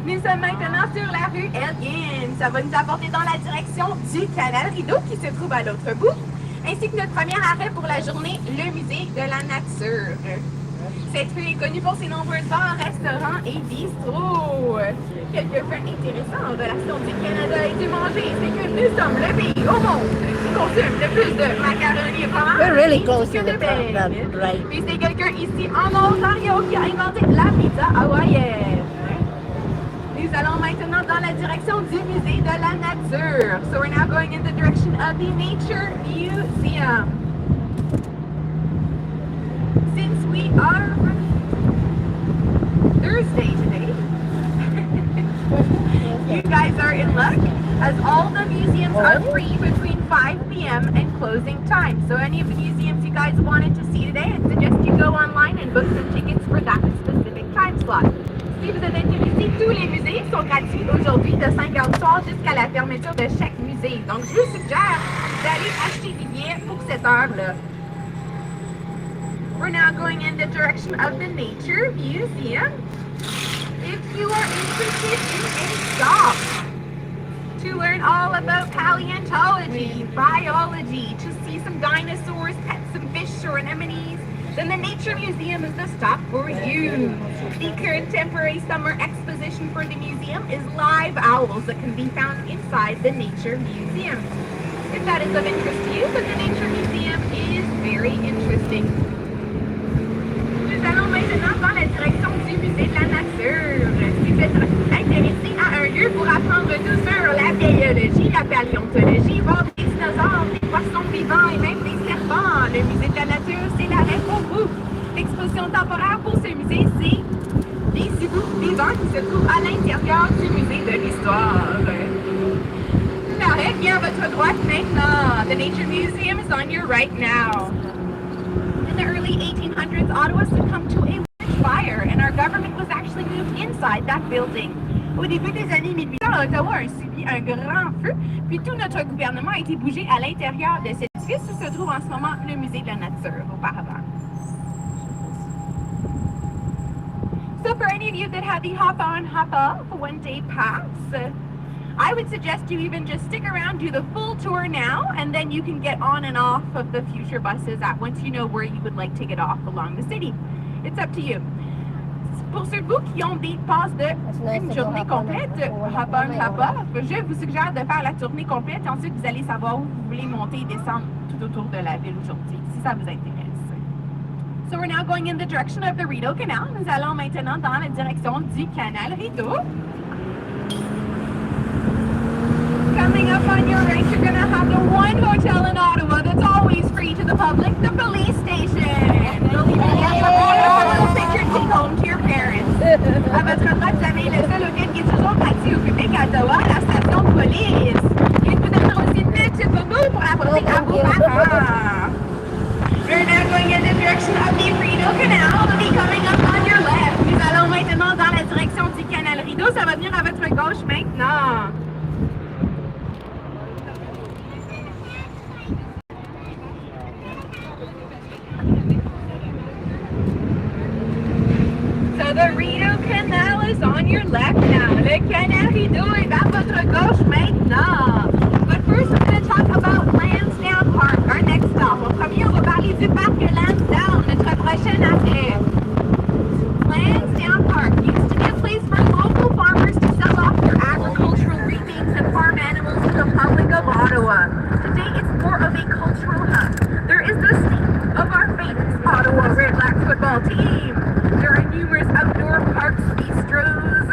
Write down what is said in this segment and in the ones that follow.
Nous sommes maintenant sur la rue Elgin. Ça va nous apporter dans la direction du Canal Rideau qui se trouve à l'autre bout, ainsi que notre premier arrêt pour la journée, le musée de la nature. Cette rue est connue pour ses nombreux bars, restaurants et bistrots. Quelques faits intéressants en relation du Canada et du manger, c'est que nous sommes le pays au monde qui consomme le plus de macaroni et fromage. We're really close que to de the beignes. top, right? Puis c'est quelqu'un ici en Ontario qui a inventé la pizza hawaïenne. Nous allons maintenant dans la direction du musée de la nature. So we're now going in the direction of the Nature Museum. Since we are Thursday today, you guys are in luck as all the museums are free between 5 p.m. and closing time. So any of the museums you guys wanted to see today, I suggest you go online and book some tickets for that specific time slot. Si vous êtes intéressé, tous les musées sont gratuits aujourd'hui de 5h du soir jusqu'à la fermeture de chaque musée. Donc, je vous suggère d'aller acheter des billets pour cette heure-là. We're now going in the direction of the Nature Museum. If you are interested in a stop to learn all about paleontology, biology, to see some dinosaurs, pet some fish or anemones, then the Nature Museum is the stop for you. The current temporary summer exposition for the museum is live owls that can be found inside the Nature Museum. If that is of interest to you, then the Nature Museum is very interesting. Nous allons maintenant dans la direction du musée de la nature. Si vous êtes intéressé à un lieu pour apprendre tout sur la biologie, la paléontologie, voir des dinosaures, des poissons vivants et même des serpents, le musée de la nature, c'est l'arrêt pour vous. L'exposition temporaire pour ce musée, c'est des hiboux vivants qui se trouvent à l'intérieur du musée de l'histoire. L'arrêt vient à votre droite maintenant. The Nature Museum is on your right now. In the early 1800s, Ottawa succumbed to a witch fire, and our government was actually moved inside that building. Au début des années 1800, Ottawa a subi un grand feu, puis tout notre gouvernement a été bougé à l'intérieur de cet édifice où se trouve en ce moment le musée de la nature auparavant. So for any of you that have the hop-on, hop-off one-day pass, I would suggest you even just stick around, do the full tour now, and then you can get on and off of the future buses once you know where you would like to get off along the city. It's up to you. Pour ceux de vous qui ont des passes de une journée complète, hop-on, hop-off, je vous suggère de faire la tournée complète et ensuite vous allez savoir où vous voulez monter et descendre tout autour de la ville aujourd'hui, si ça vous intéresse. So we're now going in the direction of the Reno Canal. Nous allons maintenant dans la direction du Canal Rideau. Coming up on your right, you're going to have the one hotel in Ottawa that's always free to the public, the police station. You'll even get a little picture to take home to your parents. À votre droite, vous avez le seul hôtel qui est toujours gratuit au public à Ottawa, la station de police. Il vous donnera aussi une petite photo pour apporter à vos parents. We're now going in the direction of the Reno Canal. It'll be coming up on your left. Nous allons maintenant dans la direction du Canal Rideau. Ça va venir à votre gauche maintenant. So the Reno Canal is on your left now. Le Canal Rideau est à votre gauche maintenant. But first we're going to talk about Landstand Park, our next stop. En premier, on va parler du parc Landstand, notre prochain arrêt. Landstand Park used to be a place for local farmers to sell off their agricultural reapings and farm animals to the public of Ottawa. Today it's more of a cultural hub. There is the seat of our famous Ottawa Redblacks football team. There are numerous outdoor parks, bistros,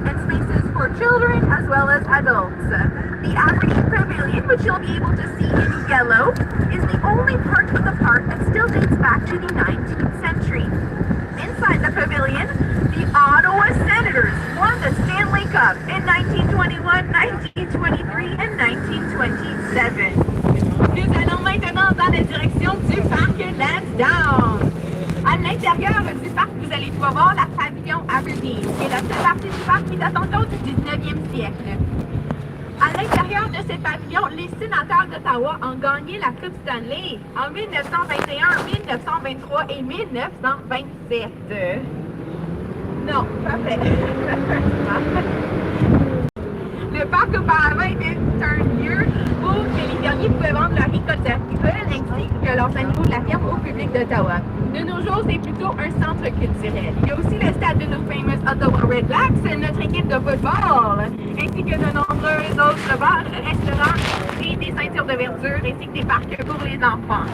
and spaces for children as well as adults. The Aberdeen Pavilion, which you'll be able to see in yellow, is the only part of the park that still dates back to the 19th century. Inside the pavilion, the Ottawa Senators won the Stanley Cup in 1921, 1923, and 1927. Nous allons maintenant dans la direction du parc Landstand. À l'intérieur du parc, vous allez pouvoir voir la pavillon Aberdeen, qui est la seule partie du parc qui date encore du 19e siècle. À l'intérieur de ce pavillon, les sénateurs d'Ottawa ont gagné la Coupe Stanley en 1921, 1923 et 1927. Non, pas fait. Le parc auparavant était un lieu où les fermiers pouvaient vendre leur récolte agricole ainsi que leurs animaux de la ferme au public d'Ottawa. De nos jours, c'est plutôt un centre culturel. Il y a aussi le stade de nos famous Ottawa Redblacks, notre équipe de football, ainsi que de nombreux autres bars, restaurants et des ceintures de verdure, ainsi que des parcs pour les enfants.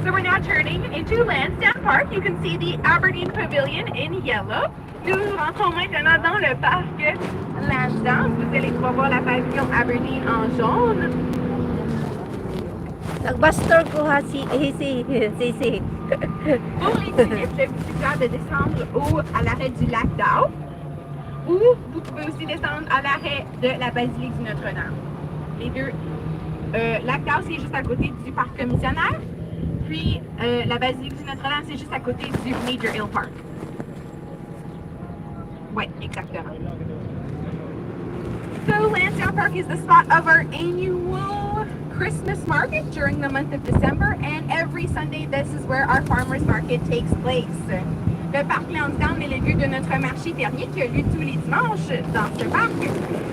So we're now turning into Landstand Park. You can see the Aberdeen Pavilion in yellow. Nous rentrons maintenant dans le parc Landstand. Vous allez pouvoir voir la pavillon Aberdeen en jaune. Nag-buster ko ha si Pour les touristes, je vous suggère de descendre à l'arrêt du lac d'Au, ou vous pouvez aussi descendre à l'arrêt de la basilique du Notre-Dame. Les deux. Lac d'Au, c'est juste à côté du parc commissionnaire. Puis la basilique du Notre-Dame, c'est juste à côté du Major Hill Park. Oui, exactement. So Landstand Park is the spot of our annual Christmas market during the month of December, and every Sunday this is where our farmers market takes place. Le parc Landstand est le lieu de notre marché fermier qui a lieu tous les dimanches dans ce parc,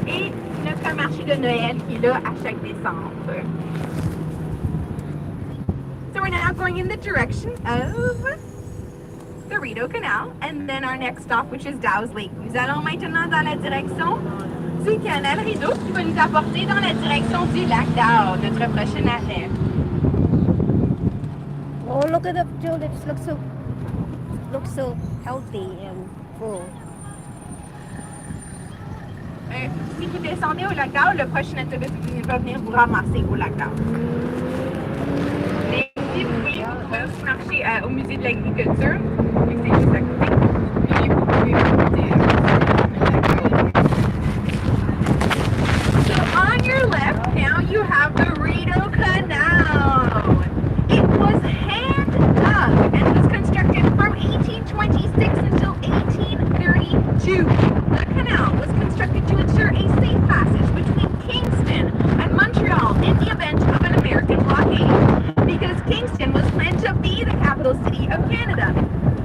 et notre marché de Noël qui est là à chaque décembre. So we're now going in the direction of the Reno Canal, and then our next stop, which is Dow's Lake. Nous allons maintenant dans la direction du canal Reno qui va nous apporter dans la direction du lac Dow, notre prochain arrêt. Oh, look at the tulips. Look so healthy and full. Si vous descendez au lac Dow, le prochain autobus va venir vous ramasser au lac Dow. Mais si vous voulez, vous pouvez aussi marcher au musée de l'agriculture, vu que c'est juste à côté. Puis vous pouvez visiter on your left, now you have the Reno Canal. It was hand dug and was constructed from 1826 until 1832. The canal was constructed to ensure a safe passage between Kingston and Montreal in the event of an American blockade, because Kingston was planned to be the capital city of Canada,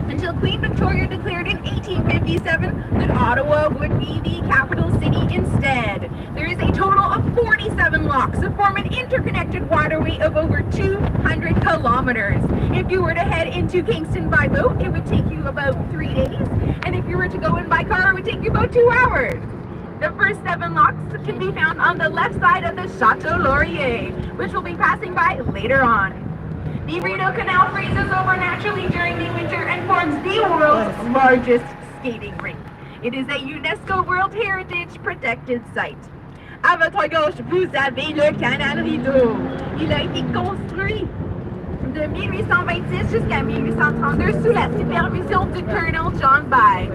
until Queen Victoria declared in 1857 that Ottawa would be the capital city instead. There is a total of 47 locks that form an interconnected waterway of over 200 kilometers. If you were to head into Kingston by boat, it would take you about 3 days, and if you were to go in by car, it would take you about 2 hours. The first 7 locks can be found on the left side of the Chateau Laurier, which we'll be passing by later on. The Reno Canal freezes over naturally during the winter and forms the world's largest skating rink. It is a UNESCO World Heritage Protected Site. À votre gauche, vous avez le canal Rideau. Il a été construit de 1826 jusqu'à 1832 sous la supervision du Colonel John By.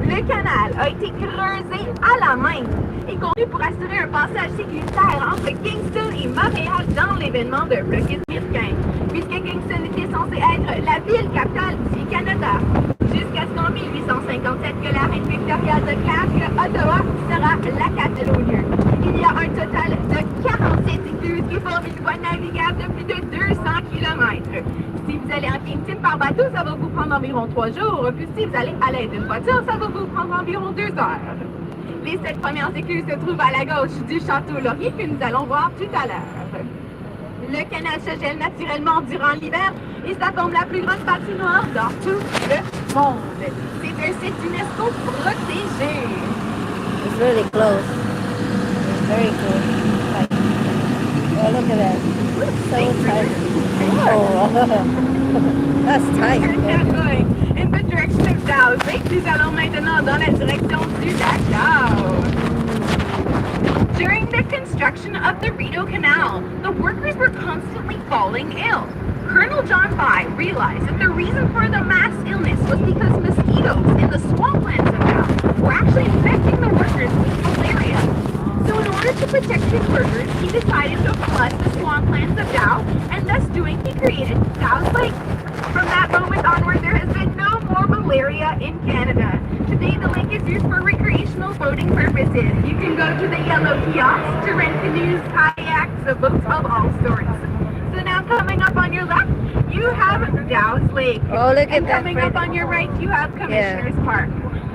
Le canal a été creusé à la main et conçu pour assurer un passage sécuritaire entre Kingston et Montréal dans l'événement de blocus américain, puisque Kingston était censé être la ville capitale du Canada. Jusqu'à ce qu'en 1857 que la reine Victoria déclare que Ottawa sera la capitale au lieu. Il y a un total de 47 écluses qui forment une voie navigable de plus de 200 km. Si vous allez à Kingston par bateau, ça va vous prendre environ 3 jours. Puis si vous allez à l'aide d'une voiture, ça va vous prendre environ 2 heures. Les 7 premières écluses se trouvent à la gauche du Château Laurier que nous allons voir tout à l'heure. Le canal se gèle naturellement durant l'hiver et ça forme la plus grande patinoire dans tout le monde. C'est un site UNESCO protégé. It's really close. It's very close. Like, oh, look at that. So tight. Oh, that's tight. In the direction of Dow's Lake, nous allons maintenant dans la direction du lac Dow. During the construction of the Reno Canal, the workers were constantly falling ill. Colonel John By realized that the reason for the mass illness was because mosquitoes in the swamplands of Dow were actually infecting the workers with malaria. So in order to protect his workers, he decided to flood the swamplands of Dow, and thus doing, he created Dow's Lake. From that moment onward, there has been no more malaria in Canada. Today, the lake is used for recreational boating purposes. You can go to the yellow kiosks to rent canoes, kayaks, boats of all sorts. So now coming up on your left, you have Dow's Lake. Oh, look at and that. Coming up on your right, you have Commissioner's Park.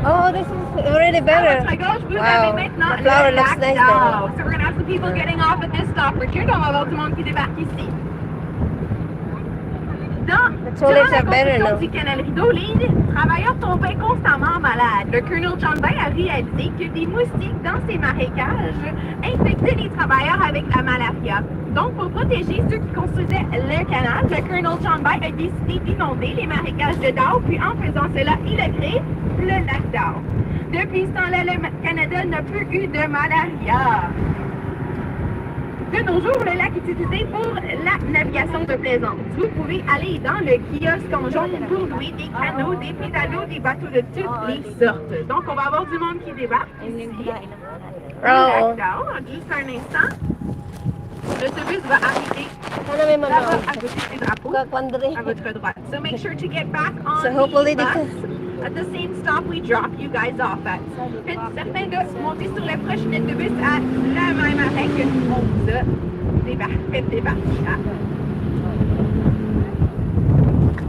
Oh, this is already À better. votre gauche, vous avez Wow, maintenant the flower le looks lac nice d'Ao. there. So we're gonna have some people getting off at this stop. Richard, on va avoir du monde qui débarque ici. Durant la Are better construction now. du canal Rideau, les travailleurs tombaient constamment malades. Le colonel John Bay a réalisé que des moustiques dans ces marécages infectaient les travailleurs avec la malaria. Donc, pour protéger ceux qui construisaient le canal, le colonel John Bay a décidé d'inonder les marécages de Dow, puis en faisant cela, il a créé le lac Dow. Depuis ce temps-là, le Canada n'a plus eu de malaria. De nos jours, le lac est utilisé pour la navigation de plaisance. Vous pouvez aller dans le kiosque en jaune pour louer des canots, des pédalos, des bateaux de toutes les sortes. Donc, on va avoir du monde qui débarque ici. Oh. Lac d'Ao, en juste un instant. L'autobus va arriver Sana may mga là-bas à côté du drapeau, kakwandre. à votre droite. So make sure to get back on So hopefully the they bus at the same stop we drop you guys off at. Faites certain de monter sur le prochain autobus à la même arrêt que on vous a débarqué à.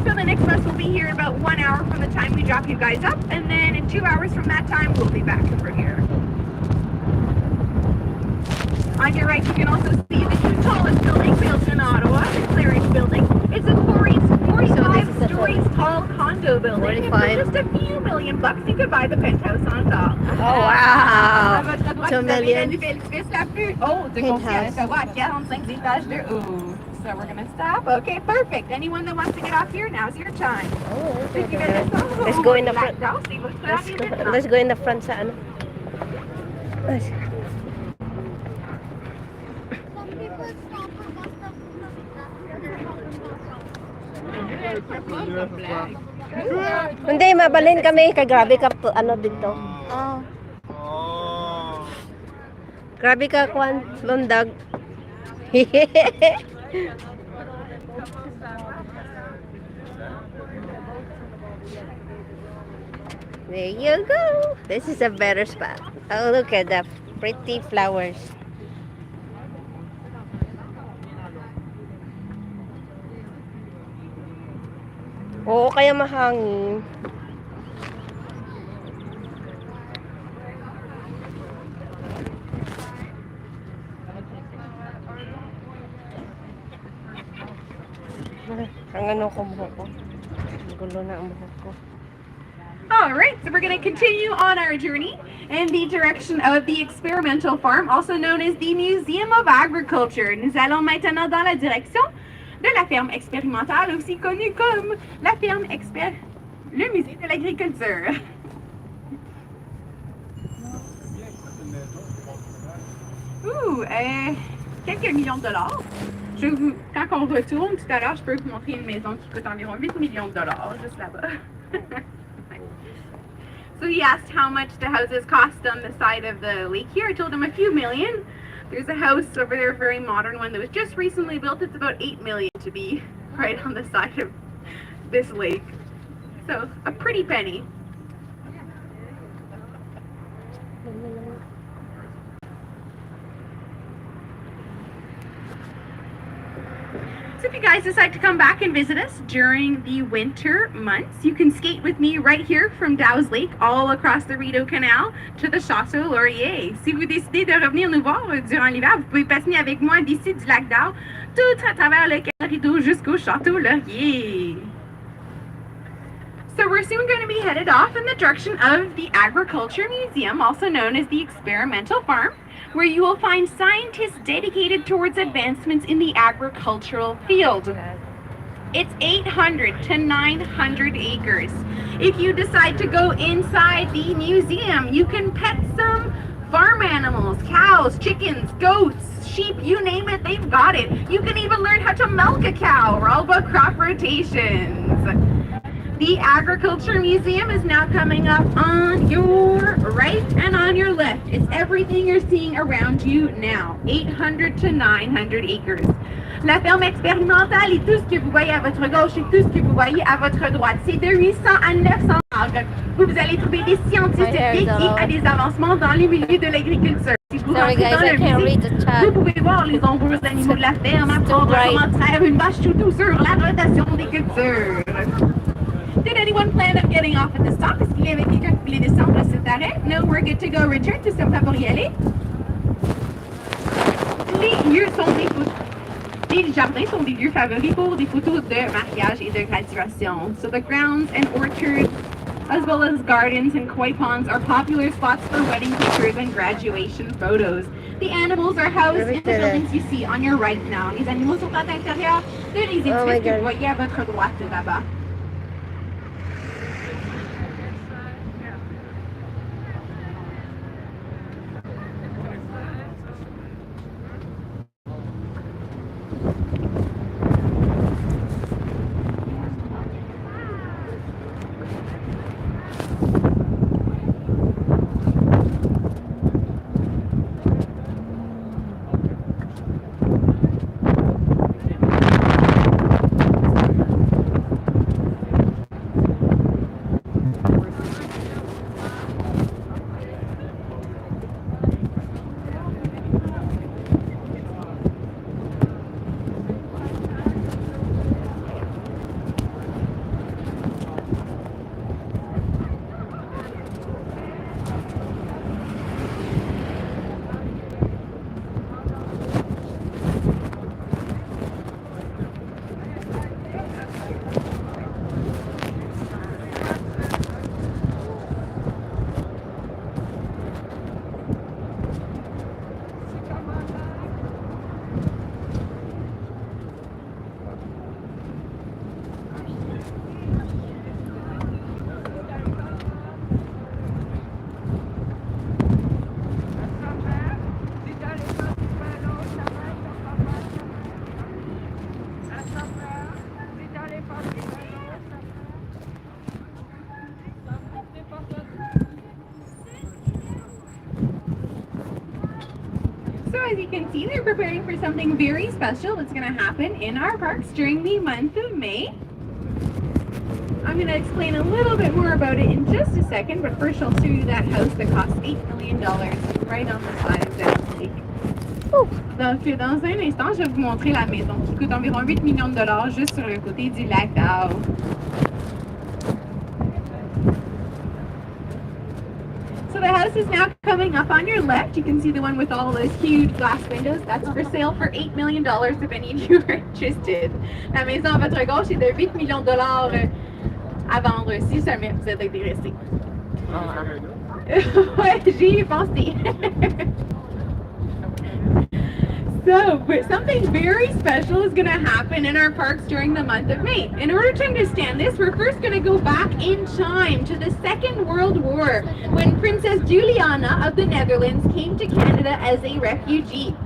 So the next bus will be here about 1 hour from the time we drop you guys up, and then in 2 hours from that time we'll be back over here. On your right, you can also see the two tallest buildings built in Ottawa, the Clearance Building. It's a 45 stories tall condo building. And for 45. just a few million bucks, you could buy the penthouse on top. Oh, À wow. votre droite, 2 vous avez la million. nouvelle Suisse la plus haute de Penthouse. Ottawa, 45 étages de haut. So we're gonna stop. Okay, perfect. Anyone that wants to get off here, now's your time. Oh, So if you okay. guys don't Let's go in the front. see what's happening. Let's go in the front sa ano. Let's- Hindi, mabalhin kami. Kay grabe ka to, ano dito. Oh. Grabe ka, Kwan. Lundag. There you go. This is a better spot. Oh, look at the pretty flowers. Oo, kaya mahangin. Ang ano ko buhok ko. Gulo na ang buhok ko. All right, so we're going to continue on our journey in the direction of the experimental farm, also known as the Museum of Agriculture. Nous allons maintenant dans la direction de la ferme expérimentale, aussi connue comme la ferme le musée de l'agriculture. Ouh, quelques millions de dollars. Quand on retourne tout à l'heure, je peux vous montrer une maison qui coûte environ 8 millions de dollars, juste là-bas. So he asked how much the houses cost on the side of the lake here. I told him a few million. There's a house over there, a very modern one that was just recently built. It's about 8 million to be right on the side of this lake. So a pretty penny. So if you guys decide to come back and visit us during the winter months, you can skate with me right here from Dow's Lake all across the Reno Canal to the Château Laurier. Si vous décidez de revenir nous voir durant l'hiver, vous pouvez patiner avec moi d'ici du lac d'Ao, tout à travers le Canal Rideau jusqu'au Château Laurier. So we're soon going to be headed off in the direction of the Agriculture Museum, also known as the Experimental Farm, where you will find scientists dedicated towards advancements in the agricultural field. It's 800 to 900 acres. If you decide to go inside the museum, you can pet some farm animals, cows, chickens, goats, sheep, you name it, they've got it. You can even learn how to milk a cow. We're all about crop rotations. The Agriculture Museum is now coming up on your right and on your left. It's everything you're seeing around you now. 800 to 900 acres. La ferme expérimentale et tout ce que vous voyez à votre gauche et tout ce que vous voyez à votre droite. C'est de 800 à 900 acres où vous allez trouver des scientifiques et à des avancements dans les milieux de l'agriculture. Si vous Sorry rentrez guys, dans I le can't musée, read the chat. vous pouvez voir les nombreux animaux de la ferme, apprendre bright. comment traire une vache tout sur la rotation des cultures. Did anyone plan on getting off at the stop? Est-ce qu'il y avait quelqu'un qui voulait descendre à cet arrêt? No, we're good to go. Richard, tu sommes prêt pour y aller? Les lieux sont des photos. Les jardins sont des lieux favoris pour des photos de mariage et de graduation. So the grounds and orchards, as well as gardens and koi ponds, are popular spots for wedding pictures and graduation photos. The animals are housed in the buildings you see on your right now. Les animaux sont à l'intérieur de les édifices que vous voyez à votre droite là-bas. As you can see, they're preparing for something very special that's going to happen in our parks during the month of May. I'm going to explain a little bit more about it in just a second, but first I'll show you that house that costs $8 million right on the side of that lake. Donc, dans un instant, je vais vous montrer la maison qui coûte environ 8 millions de dollars juste sur le côté du lac d'Ao. So the house is now coming up on your left. You can see the one with all those huge glass windows. That's for sale for $8 million if any of you are interested. La maison à votre gauche est de 8 millions de dollars à vendre si jamais vous êtes intéressé. Ouais, j'y ai pensé. So, something very special is going to happen in our parks during the month of May. In order to understand this, we're first going to go back in time to the Second World War, when Princess Juliana of the Netherlands came to Canada as a refugee.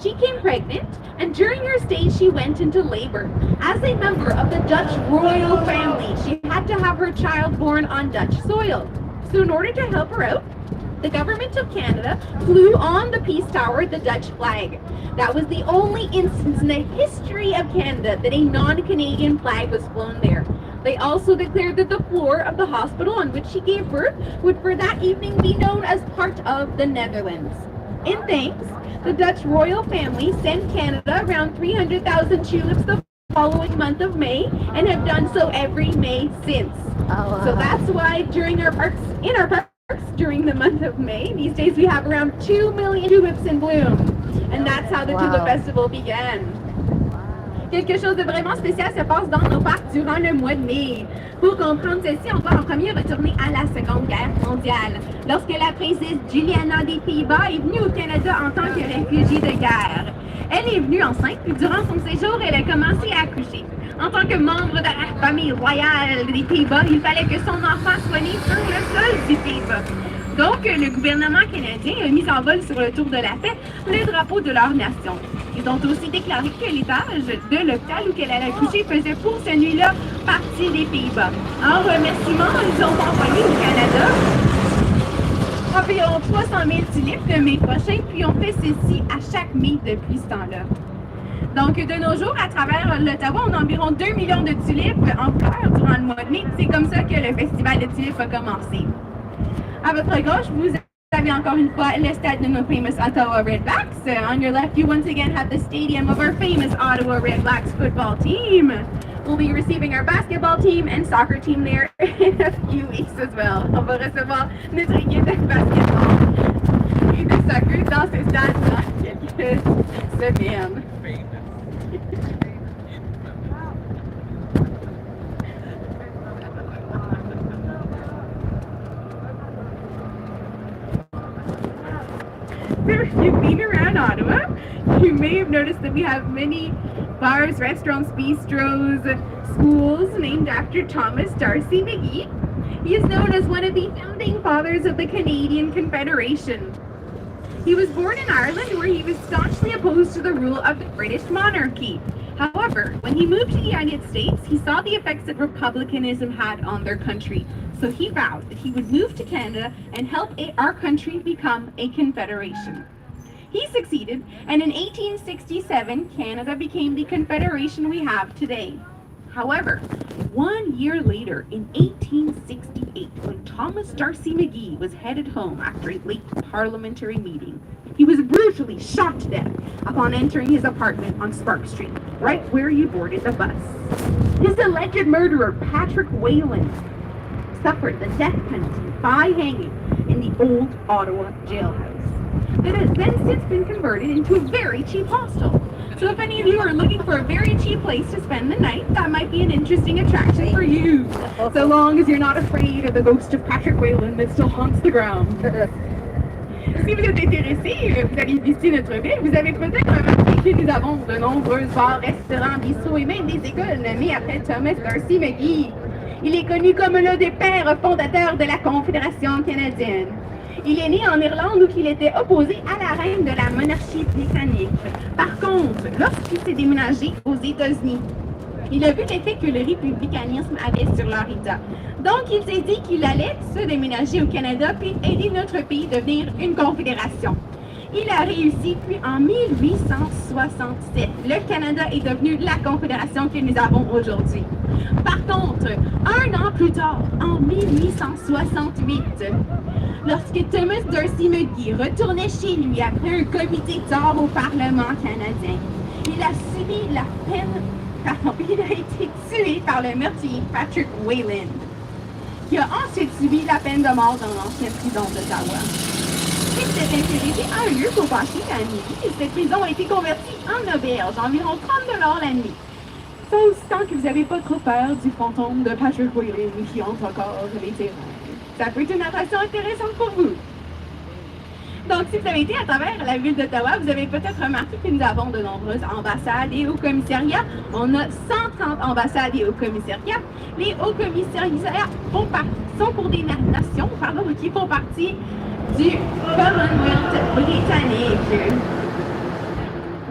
She came pregnant, and during her stay, she went into labor. As a member of the Dutch royal family, she had to have her child born on Dutch soil. So in order to help her out, the government of Canada flew on the Peace Tower the Dutch flag. That was the only instance in the history of Canada that a non-Canadian flag was flown there. They also declared that the floor of the hospital on which she gave birth would for that evening be known as part of the Netherlands. In thanks, the Dutch royal family sent Canada around 300,000 tulips the following month of May and have done so every May since. So that's why in our parks, during the month of May, these days we have around 2 million tulips in bloom. And that's how the Tulip Festival began. Quelque chose de vraiment spécial se passe dans nos parcs durant le mois de mai. Pour comprendre ceci, on doit en premier retourner à la Seconde Guerre mondiale, lorsque la princesse Juliana des Pays-Bas est venue au Canada en tant que réfugiée de guerre. Elle est venue enceinte, puis durant son séjour, elle a commencé à accoucher. En tant que membre de la famille royale des Pays-Bas, il fallait que son enfant soit né sur le sol du Pays-Bas. Donc, le gouvernement canadien a mis en vol sur le tour de la paix le drapeau de leur nation. Ils ont aussi déclaré que l'étage de l'hôpital où elle a accouché faisait pour cette nuit-là partie des Pays-Bas. En remerciement, ils ont envoyé au Canada environ 300 000 tulipes le mai prochain, puis on fait ceci à chaque mai depuis ce temps-là. Donc, de nos jours, à travers l'Ottawa, on a environ 2 millions de tulipes en fleurs durant le mois de mai. C'est comme ça que le festival de tulipes a commencé. À votre gauche, vous avez encore une fois le stade de nos famous Ottawa Redblacks. On your left, you once again have the stadium of our famous Ottawa Redblacks football team. We'll be receiving our basketball team and soccer team there in a few weeks as well. On va recevoir notre équipe de basketball et de soccer dans ce stade dans quelques semaines. So if you've been around Ottawa, you may have noticed that we have many bars, restaurants, bistros, schools named after Thomas D'Arcy McGee. He is known as one of the founding fathers of the Canadian Confederation. He was born in Ireland, where he was staunchly opposed to the rule of the British monarchy. However, when he moved to the United States, he saw the effects that republicanism had on their country. So he vowed that he would move to Canada and help our country become a confederation. He succeeded, and in 1867, Canada became the confederation we have today. However, 1 year later, in 1868, when Thomas D'Arcy McGee was headed home after a late parliamentary meeting, he was brutally shot to death upon entering his apartment on Spark Street, right where he boarded the bus. His alleged murderer, Patrick Whalen, suffered the death penalty by hanging in the old Ottawa jailhouse that has then since been converted into a very cheap hostel. So if any of you are looking for a very cheap place to spend the night, that might be an interesting attraction for you, so long as you're not afraid of the ghost of Patrick Whalen that still haunts the ground. Si vous êtes intéressé, vous allez visiter notre ville, vous avez peut-être remarqué que nous avons de nombreux bars, restaurants, bistrots et même des écoles nommées après Thomas D'Arcy McGee. Il est connu comme l'un des pères fondateurs de la Confédération canadienne. Il est né en Irlande où il était opposé à la reine de la monarchie britannique. Par contre, lorsqu'il s'est déménagé aux États-Unis, il a vu l'effet que le républicanisme avait sur leur État. Donc, il s'est dit qu'il allait se déménager au Canada puis aider notre pays à devenir une confédération. Il a réussi, puis en 1867, le Canada est devenu la confédération que nous avons aujourd'hui. Par contre, un an plus tard, en 1868, lorsque Thomas D'Arcy McGee retournait chez lui après un comité d'or au Parlement canadien, il a subi la peine, il a été tué par le meurtrier Patrick Whalen, qui a ensuite subi la peine de mort dans l'ancienne prison d'Ottawa. Et cet intéressé a un lieu pour passer la nuit, et cette prison a été convertie en auberge, environ 30 $ la nuit. Sauf tant que vous n'avez pas trop peur du fantôme de Patrick Whalen qui entre encore les terrains. Ça peut être une attraction intéressante pour vous. Donc, si vous avez été à travers la ville d'Ottawa, vous avez peut-être remarqué que nous avons de nombreuses ambassades et hauts commissariats. On a 130 ambassades et hauts commissariats. Les hauts commissariats sont pour des nations qui font partie du Commonwealth britannique.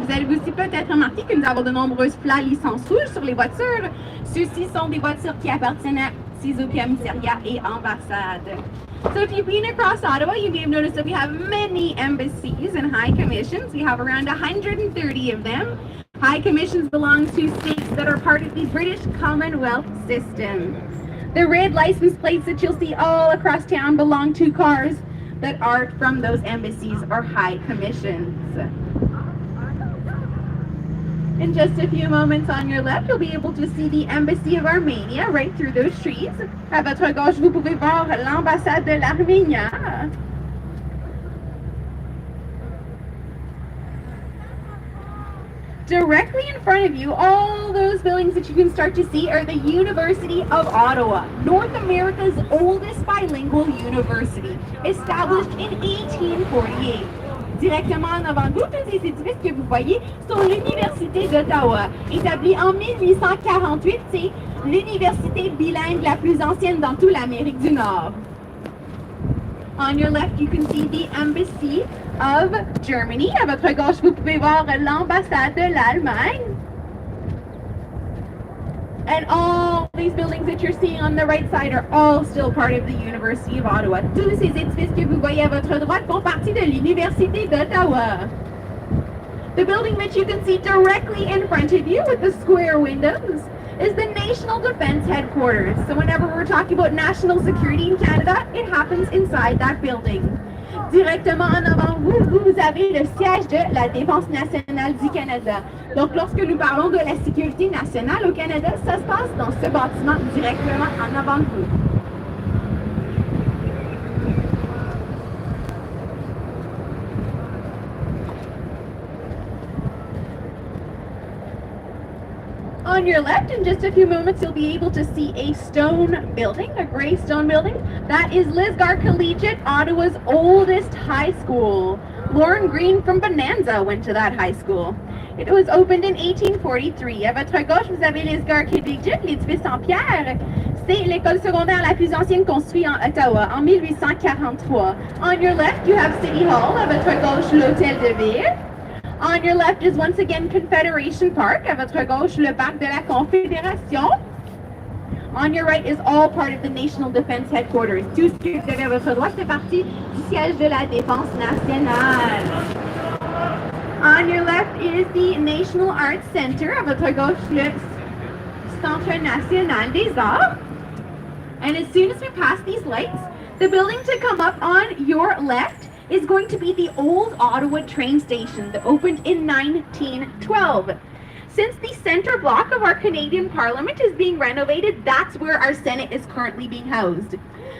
Vous avez aussi peut-être remarqué que nous avons de nombreuses plaques licences rouges sur les voitures. Ceux-ci sont des voitures qui appartiennent à ces hauts commissariats et ambassades. So if you've been across Ottawa, you may have noticed that we have many embassies and high commissions. We have around 130 of them. High commissions belong to states that are part of the British Commonwealth system. The red license plates that you'll see all across town belong to cars that are from those embassies or high commissions. In just a few moments on your left, you'll be able to see the Embassy of Armenia right through those trees. À votre gauche, vous pouvez voir l'ambassade de l'Arménie. Directly in front of you, all those buildings that you can start to see are the University of Ottawa, North America's oldest bilingual university, established in 1848. Directement en avant de vous, tous ces édifices que vous voyez sont l'Université d'Ottawa. Établie en 1848, c'est l'université bilingue la plus ancienne dans toute l'Amérique du Nord. On your left, you can see the Embassy of Germany. À votre gauche, vous pouvez voir l'ambassade de l'Allemagne. And all these buildings that you're seeing on the right side are all still part of the University of Ottawa. Tous ces édifices que vous voyez à votre droite font partie de l'Université d'Ottawa. The building that you can see directly in front of you with the square windows is the National Defence Headquarters. So whenever we're talking about national security in Canada, it happens inside that building. Directement en avant de vous, vous avez le siège de la Défense nationale du Canada. Donc, lorsque nous parlons de la sécurité nationale au Canada, ça se passe dans ce bâtiment directement en avant de vous. On your left, in just a few moments, you'll be able to see a stone building, a gray stone building. That is Lisgar Collegiate, Ottawa's oldest high school. Lauren Green from Bonanza went to that high school. It was opened in 1843. À votre gauche, vous avez Lisgar Collegiate, l'édifice en pierre. C'est l'école secondaire la plus ancienne construite en Ottawa, en 1843. On your left, you have City Hall. À votre gauche, l'Hôtel de Ville. On your left is once again Confederation Park. À votre gauche, le parc de la Confédération. On your right is all part of the National Defense Headquarters. Tout ce que vous avez à votre droite fait partie du siège de la Défense nationale. On your left is the National Arts Center. À votre gauche, le Centre national des arts. And as soon as we pass these lights, the building to come up on your left is going to be the old Ottawa train station that opened in 1912. Since the center block of our Canadian Parliament is being renovated, that's where our Senate is currently being housed.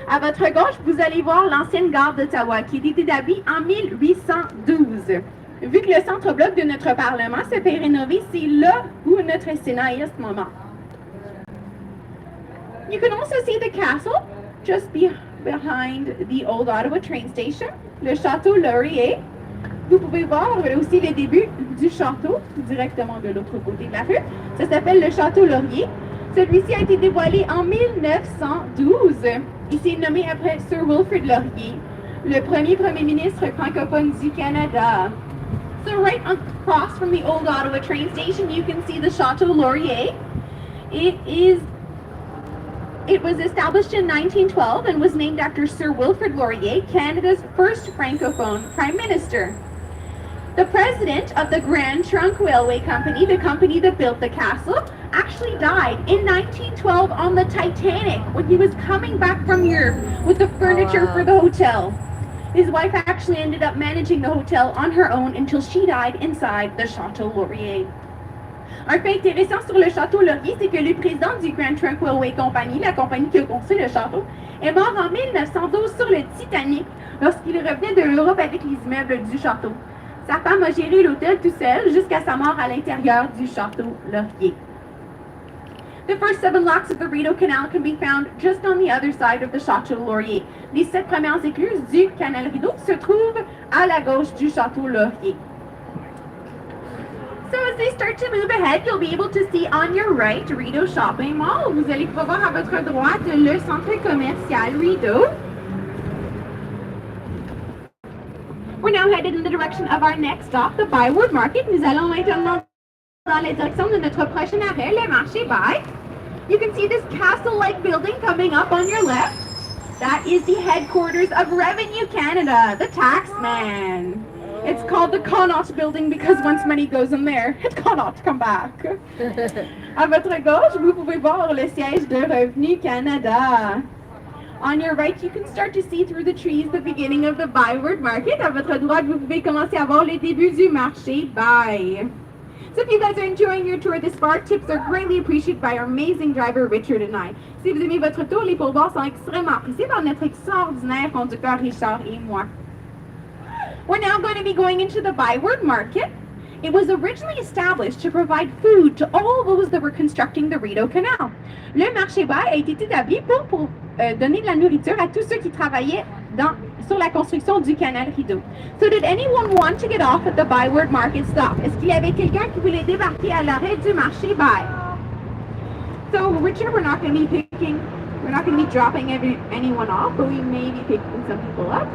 À votre gauche, vous allez voir l'ancienne gare d'Ottawa qui est établie en 1812. Vu que le centre-bloc de notre Parlement s'est fait rénover, c'est là où notre Sénat est à ce moment. You can also see the castle just behind the old Ottawa train station. Le château Laurier. Vous pouvez voir aussi le début du château, directement de l'autre côté de la rue. Ça s'appelle le château Laurier. Celui-ci a été dévoilé en 1912. Il s'est nommé après Sir Wilfrid Laurier, le premier ministre francophone du Canada. So right across from the old Ottawa train station, you can see the Château Laurier. It was established in 1912 and was named after Sir Wilfrid Laurier, Canada's first Francophone Prime Minister. The president of the Grand Trunk Railway Company, the company that built the castle, actually died in 1912 on the Titanic when he was coming back from Europe with the furniture for the hotel. His wife actually ended up managing the hotel on her own until she died inside the Château Laurier. Un fait intéressant sur le Château Laurier, c'est que le président du Grand Trunk Railway Company, la compagnie qui a construit le château, est mort en 1912 sur le Titanic lorsqu'il revenait de l'Europe avec les immeubles du château. Sa femme a géré l'hôtel tout seul jusqu'à sa mort à l'intérieur du Château Laurier. The first 7 locks of the Reno Canal can be found just on the other side of the Château Laurier. Les 7 premières écluses du Canal Rideau se trouvent à la gauche du Château Laurier. So as they start to move ahead, you'll be able to see on your right Reno Shopping Mall. Vous allez pouvoir voir à votre droite le centre commercial Reno. We're now headed in the direction of our next stop, the Byword Market. Nous allons maintenant dans la direction de notre prochain arrêt, le marché By. You can see this castle-like building coming up on your left. That is the headquarters of Revenue Canada, the taxman. It's called the Connaught Building because once money goes in there, it cannot come back. À votre gauche, vous pouvez voir le siège de Revenu Canada. On your right, you can start to see through the trees the beginning of the Byword Market. À votre droite, vous pouvez commencer à voir le début du marché By. So if you guys are enjoying your tour this far, tips are greatly appreciated by our amazing driver Richard and I. Si vous aimez votre tour, les pourboires sont extrêmement appréciés par notre extraordinaire conducteur Richard et moi. We're now going to be going into the Byword Market. It was originally established to provide food to all those that were constructing the Reno Canal. Le marché By a été établi pour donner de la nourriture à tous ceux qui travaillaient sur la construction du canal Rideau. So did anyone want to get off at the Byword Market stop? Est-ce qu'il y avait quelqu'un qui voulait débarquer à l'arrêt du marché By? So Richard, we're not going to be dropping anyone off, but we may be picking some people up.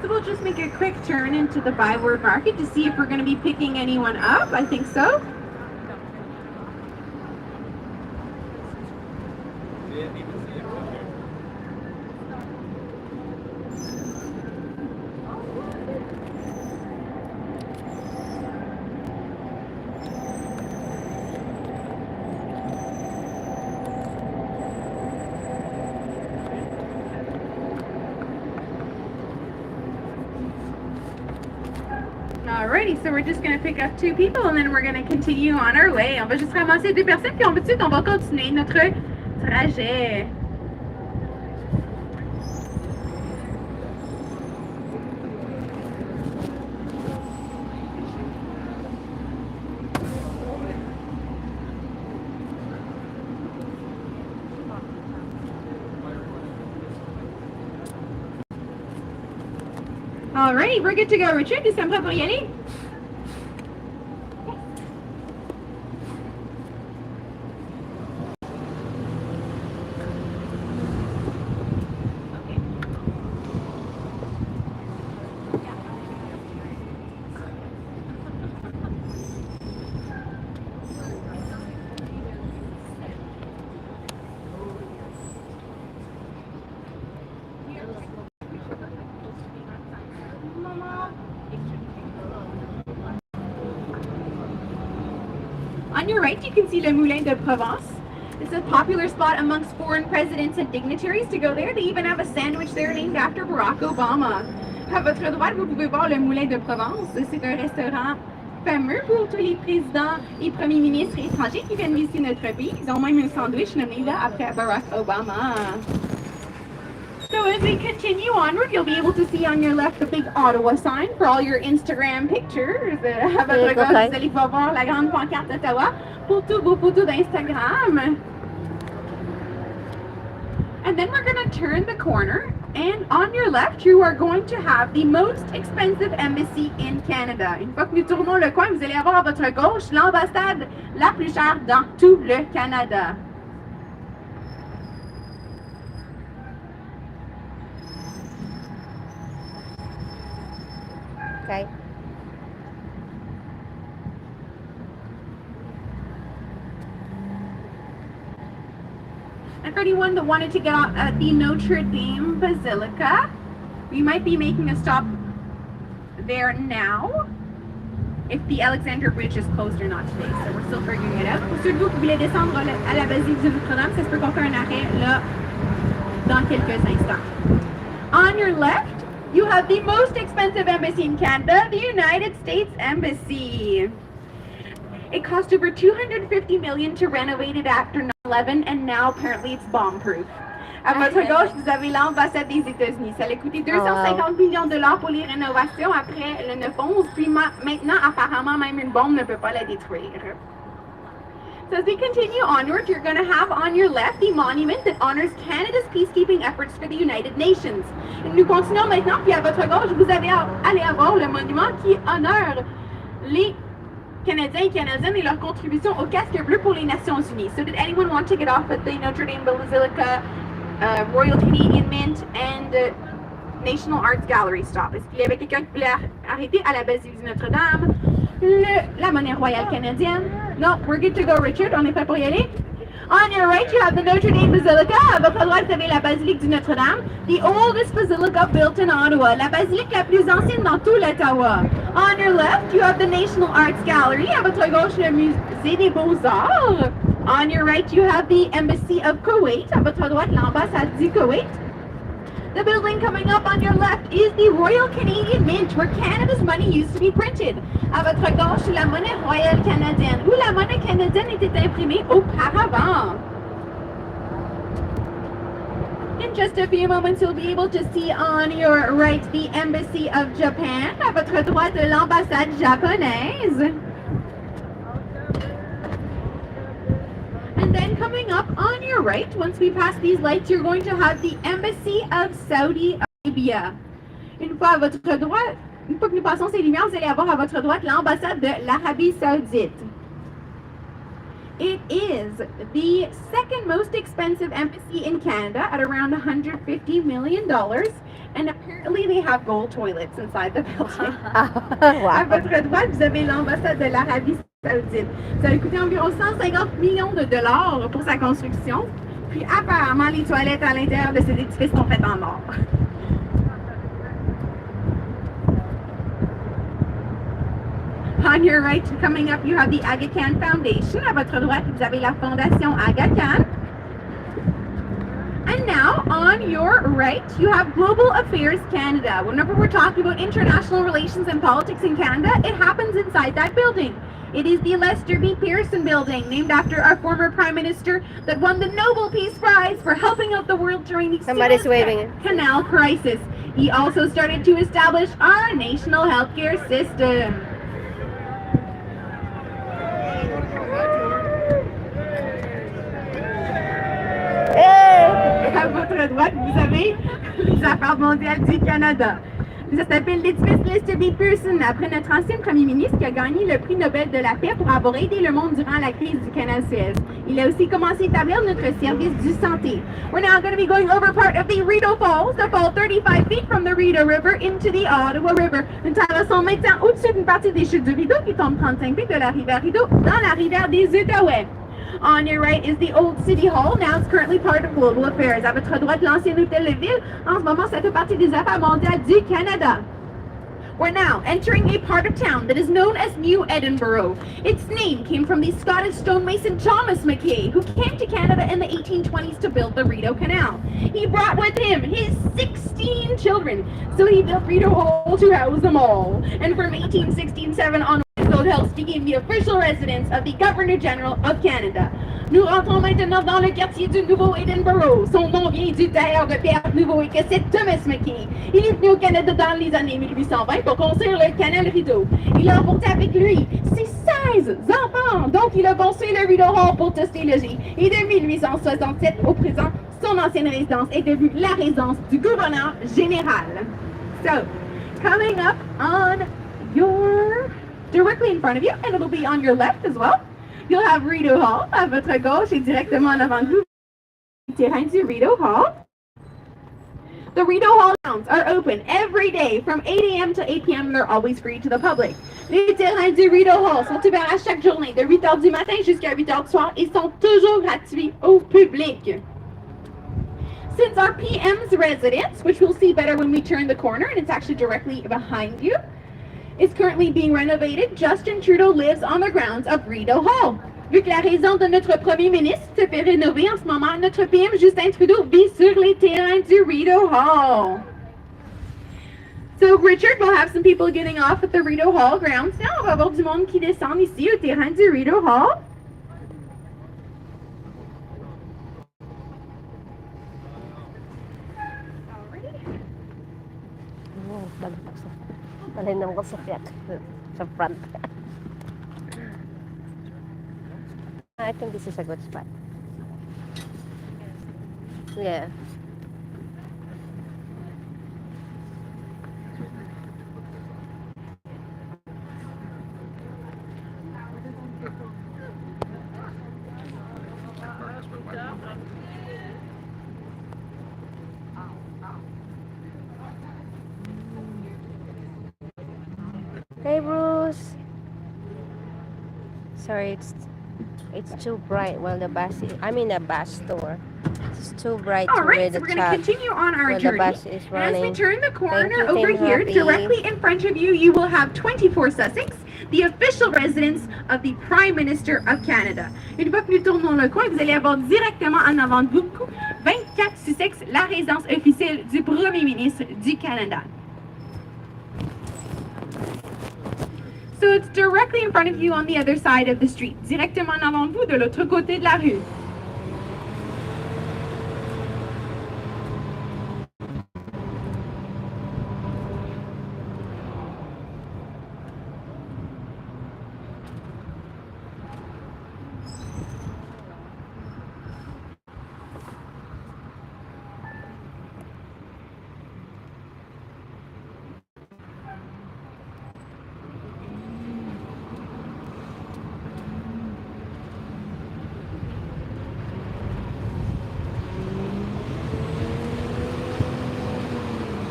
So we'll just make a quick turn into the Byword Market to see if we're going to be picking anyone up. I think so. Alrighty, so we're just gonna pick up 2 people and then we're gonna continue on our way. On va juste ramasser 2 personnes puis ensuite on va continuer notre trajet. Alrighty, we're good to go, Richard. Nous sommes prêts pour y aller? On your right, you can see the Moulin de Provence. It's a popular spot amongst foreign presidents and dignitaries to go there. They even have a sandwich there named after Barack Obama. À votre droite, vous pouvez voir le Moulin de Provence. C'est un restaurant fameux pour tous les présidents et premiers ministres étrangers qui viennent visiter notre pays. Ils ont même un sandwich nommé là après Barack Obama. So as we continue onward, you'll be able to see on your left the big Ottawa sign for all your Instagram pictures. À votre gauche, vous allez pouvoir voir la grande pancarte d'Ottawa pour tous vos photos d'Instagram. And then we're going to turn the corner, and on your left, you are going to have the most expensive embassy in Canada. Une fois que nous tournons le coin, vous allez avoir à votre gauche l'ambassade la plus chère dans tout le Canada. Okay. And for anyone that wanted to get off at the Notre Dame Basilica, we might be making a stop there now, if the Alexandria Bridge is closed or not today. So we're still figuring it out. Pour ceux de vous qui voulaient descendre à la basilique de Notre-Dame, ça se peut qu'on fait un arrêt là dans quelques instants. On your left, you have the most expensive embassy in Canada, the United States Embassy. It cost over $250 million to renovate it after 9/11, and now apparently it's bomb-proof. À votre gauche, vous avez l'ambassade des États-Unis. Ça a coûté 250 millions de dollars pour les rénovations après le 9/11, puis maintenant, apparemment, même une bombe ne peut pas la détruire. So as we continue onward, you're going to have on your left the monument that honors Canada's peacekeeping efforts for the United Nations. Nous continuons maintenant, puis à votre gauche, vous allez aller avoir le monument qui honore les Canadiens et Canadiennes et leur contribution au casque bleu pour les Nations Unies. So did anyone want to get off at the Notre Dame Basilica, Royal Canadian Mint, and National Arts Gallery stop? Est-ce qu'il y avait quelqu'un qui voulait arrêter à la basilique de Notre-Dame? La monnaie royale canadienne? No, we're good to go, Richard. On est prêt pour y aller? On your right, you have the Notre Dame Basilica. À votre droite, vous avez la basilique du Notre-Dame. The oldest basilica built in Ottawa. La basilique la plus ancienne dans tout l'Ottawa. On your left, you have the National Arts Gallery. À votre gauche, le Musée des Beaux-Arts. On your right, you have the Embassy of Kuwait. À votre droite, l'ambassade du Kuwait. The building coming up on your left is the Royal Canadian Mint, where Canada's money used to be printed. À votre gauche, la monnaie royale canadienne, où la monnaie canadienne était imprimée auparavant. In just a few moments, you'll be able to see on your right the Embassy of Japan. À votre droite, l'ambassade japonaise. And then coming up on your right, once we pass these lights, you're going to have the Embassy of Saudi Arabia. Une fois que nous passons ces lumières, vous allez avoir à votre droite l'ambassade de l'Arabie Saoudite. It is the second most expensive embassy in Canada at around $150 million, and apparently they have gold toilets inside the building. À votre droite, vous avez l'ambassade de l'Arabie Saoudite. Ça a coûté environ 150 millions de dollars pour sa construction, puis apparemment les toilettes à l'intérieur de cet édifice sont faites en or. On your right, coming up, you have the Aga Khan Foundation. À votre droite, vous avez la fondation Aga Khan. And And now, on your right, you have Global Affairs Canada. Whenever we're talking about international relations and politics in Canada, it happens inside that building. It is the Lester B. Pearson Building, named after our former Prime Minister that won the Nobel Peace Prize for helping out the world during the Somebody's waving. Canal crisis. He also started to establish our national healthcare system. À votre droite, vous avez les Affaires mondiales du Canada. Ça s'appelle l'édifice Lester B. Pearson, après notre ancien premier ministre qui a gagné le prix Nobel de la paix pour avoir aidé le monde durant la crise du Canal Suez. Il a aussi commencé à établir notre service de santé. We're now going to be going over part of the Reno Falls, the fall 35 feet from the Reno River into the Ottawa River. Nous traversons maintenant au-dessus d'une partie des chutes du Rideau qui tombe 35 feet de la rivière Rideau dans la rivière des Outaouais. On your right is the old City Hall. Now it's currently part of Global Affairs. À votre droite, l'ancien hôtel de ville. En ce moment, ça fait partie des Affaires mondiales du Canada. We're now entering a part of town that is known as New Edinboro. Its name came from the Scottish stonemason Thomas Mackay, who came to Canada in the 1820s to build the Reno Canal. He brought with him his 16 children, so he built Reno Hall to house them all. And from 1867 on, House became the official residence of the Governor General of Canada. Nous rentrons maintenant dans le quartier du Nouveau Edinboro. Son nom vient du tailleur de pierre nouveau et que c'est Thomas Mackay. Il est venu au Canada dans les années 1820 pour construire le canal Rideau. Il a emporté avec lui ses 16 enfants. Donc, il a construit le Rideau Hall pour tous les logis. Et de 1867 au présent, son ancienne résidence est devenue la résidence du gouverneur général. So, coming up on your directly in front of you, and it'll be on your left as well. You'll have Reno Hall. À votre gauche et directement en avant de vous, terrain du Reno Hall. The Reno Hall grounds are open every day from 8 a.m. to 8 p.m. They're always free to the public. Les terrains du Reno Hall sont ouverts à chaque journée de 8 h du matin jusqu'à 8 h du soir et sont toujours gratuits au public. Since our PM's residence, which we'll see better when we turn the corner, and it's actually directly behind you, is currently being renovated, Justin Trudeau lives on the grounds of Reno Hall. Vu que la résidence de notre premier ministre se fait rénover en ce moment, notre PM Justin Trudeau vit sur les terrains du Reno Hall. So Richard will have some people getting off at the Reno Hall grounds now. On va avoir du monde qui descend ici au terrain du Reno Hall. Dalhin naman ko sa front. I think this is a good spot. Yeah. Hey Bruce. Sorry, it's too bright while the bus is, I'm in a bus store. It's too bright to read the so we're going to continue on our journey. The bus is running. As we turn the corner over here, directly in front of you, you will have 24 Sussex, the official residence of the Prime Minister of Canada. Une fois que nous tournons le coin, vous allez avoir directement en avant de vous 24 Sussex, la résidence officielle du Premier ministre du Canada. So it's directly in front of you on the other side of the street, directement en avant de vous de l'autre côté de la rue.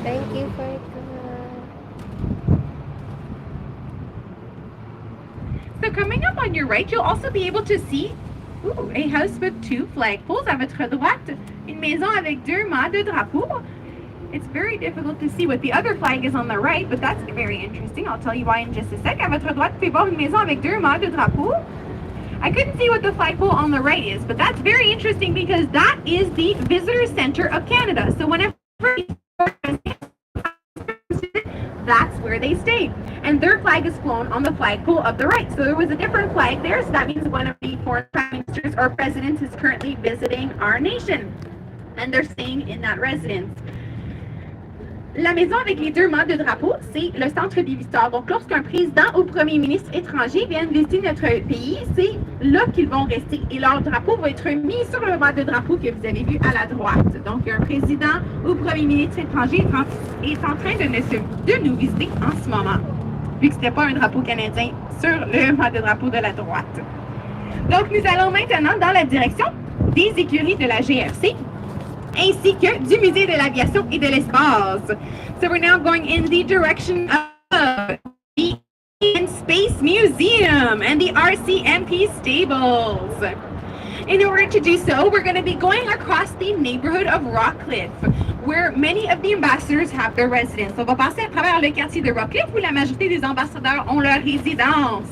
Thank you for it. So coming up on your right, you'll also be able to see a house with two flagpoles. À votre droite, une maison avec deux mâts de drapeau. It's very difficult to see what the other flag is on the right, but that's very interesting. I'll tell you why in just a sec. À votre droite, vous pouvez voir une maison avec deux mâts de drapeau. I couldn't see what the flagpole on the right is, but that's very interesting because that is the Visitor Center of Canada. So whenever that's where they stay. And their flag is flown on the flagpole of the right. So there was a different flag there, so that means one of the foreign prime ministers or presidents is currently visiting our nation. And they're staying in that residence. La maison avec les deux mâts de drapeau, c'est le centre des visiteurs. Donc, lorsqu'un président ou premier ministre étranger viennent visiter notre pays, c'est là qu'ils vont rester. Et leur drapeau va être mis sur le mât de drapeau que vous avez vu à la droite. Donc, un président ou premier ministre étranger est en train de nous visiter en ce moment, vu que ce n'était pas un drapeau canadien sur le mât de drapeau de la droite. Donc, nous allons maintenant dans la direction des écuries de la GRC, ainsi que du Musée de l'Aviation et de l'Espace. So we're now going in the direction of the Space Museum and the RCMP stables. In order to do so, we're going to be going across the neighborhood of Rockcliffe, where many of the ambassadors have their residence. On va passer à travers le quartier de Rockcliffe, où la majorité des ambassadeurs ont leur résidence.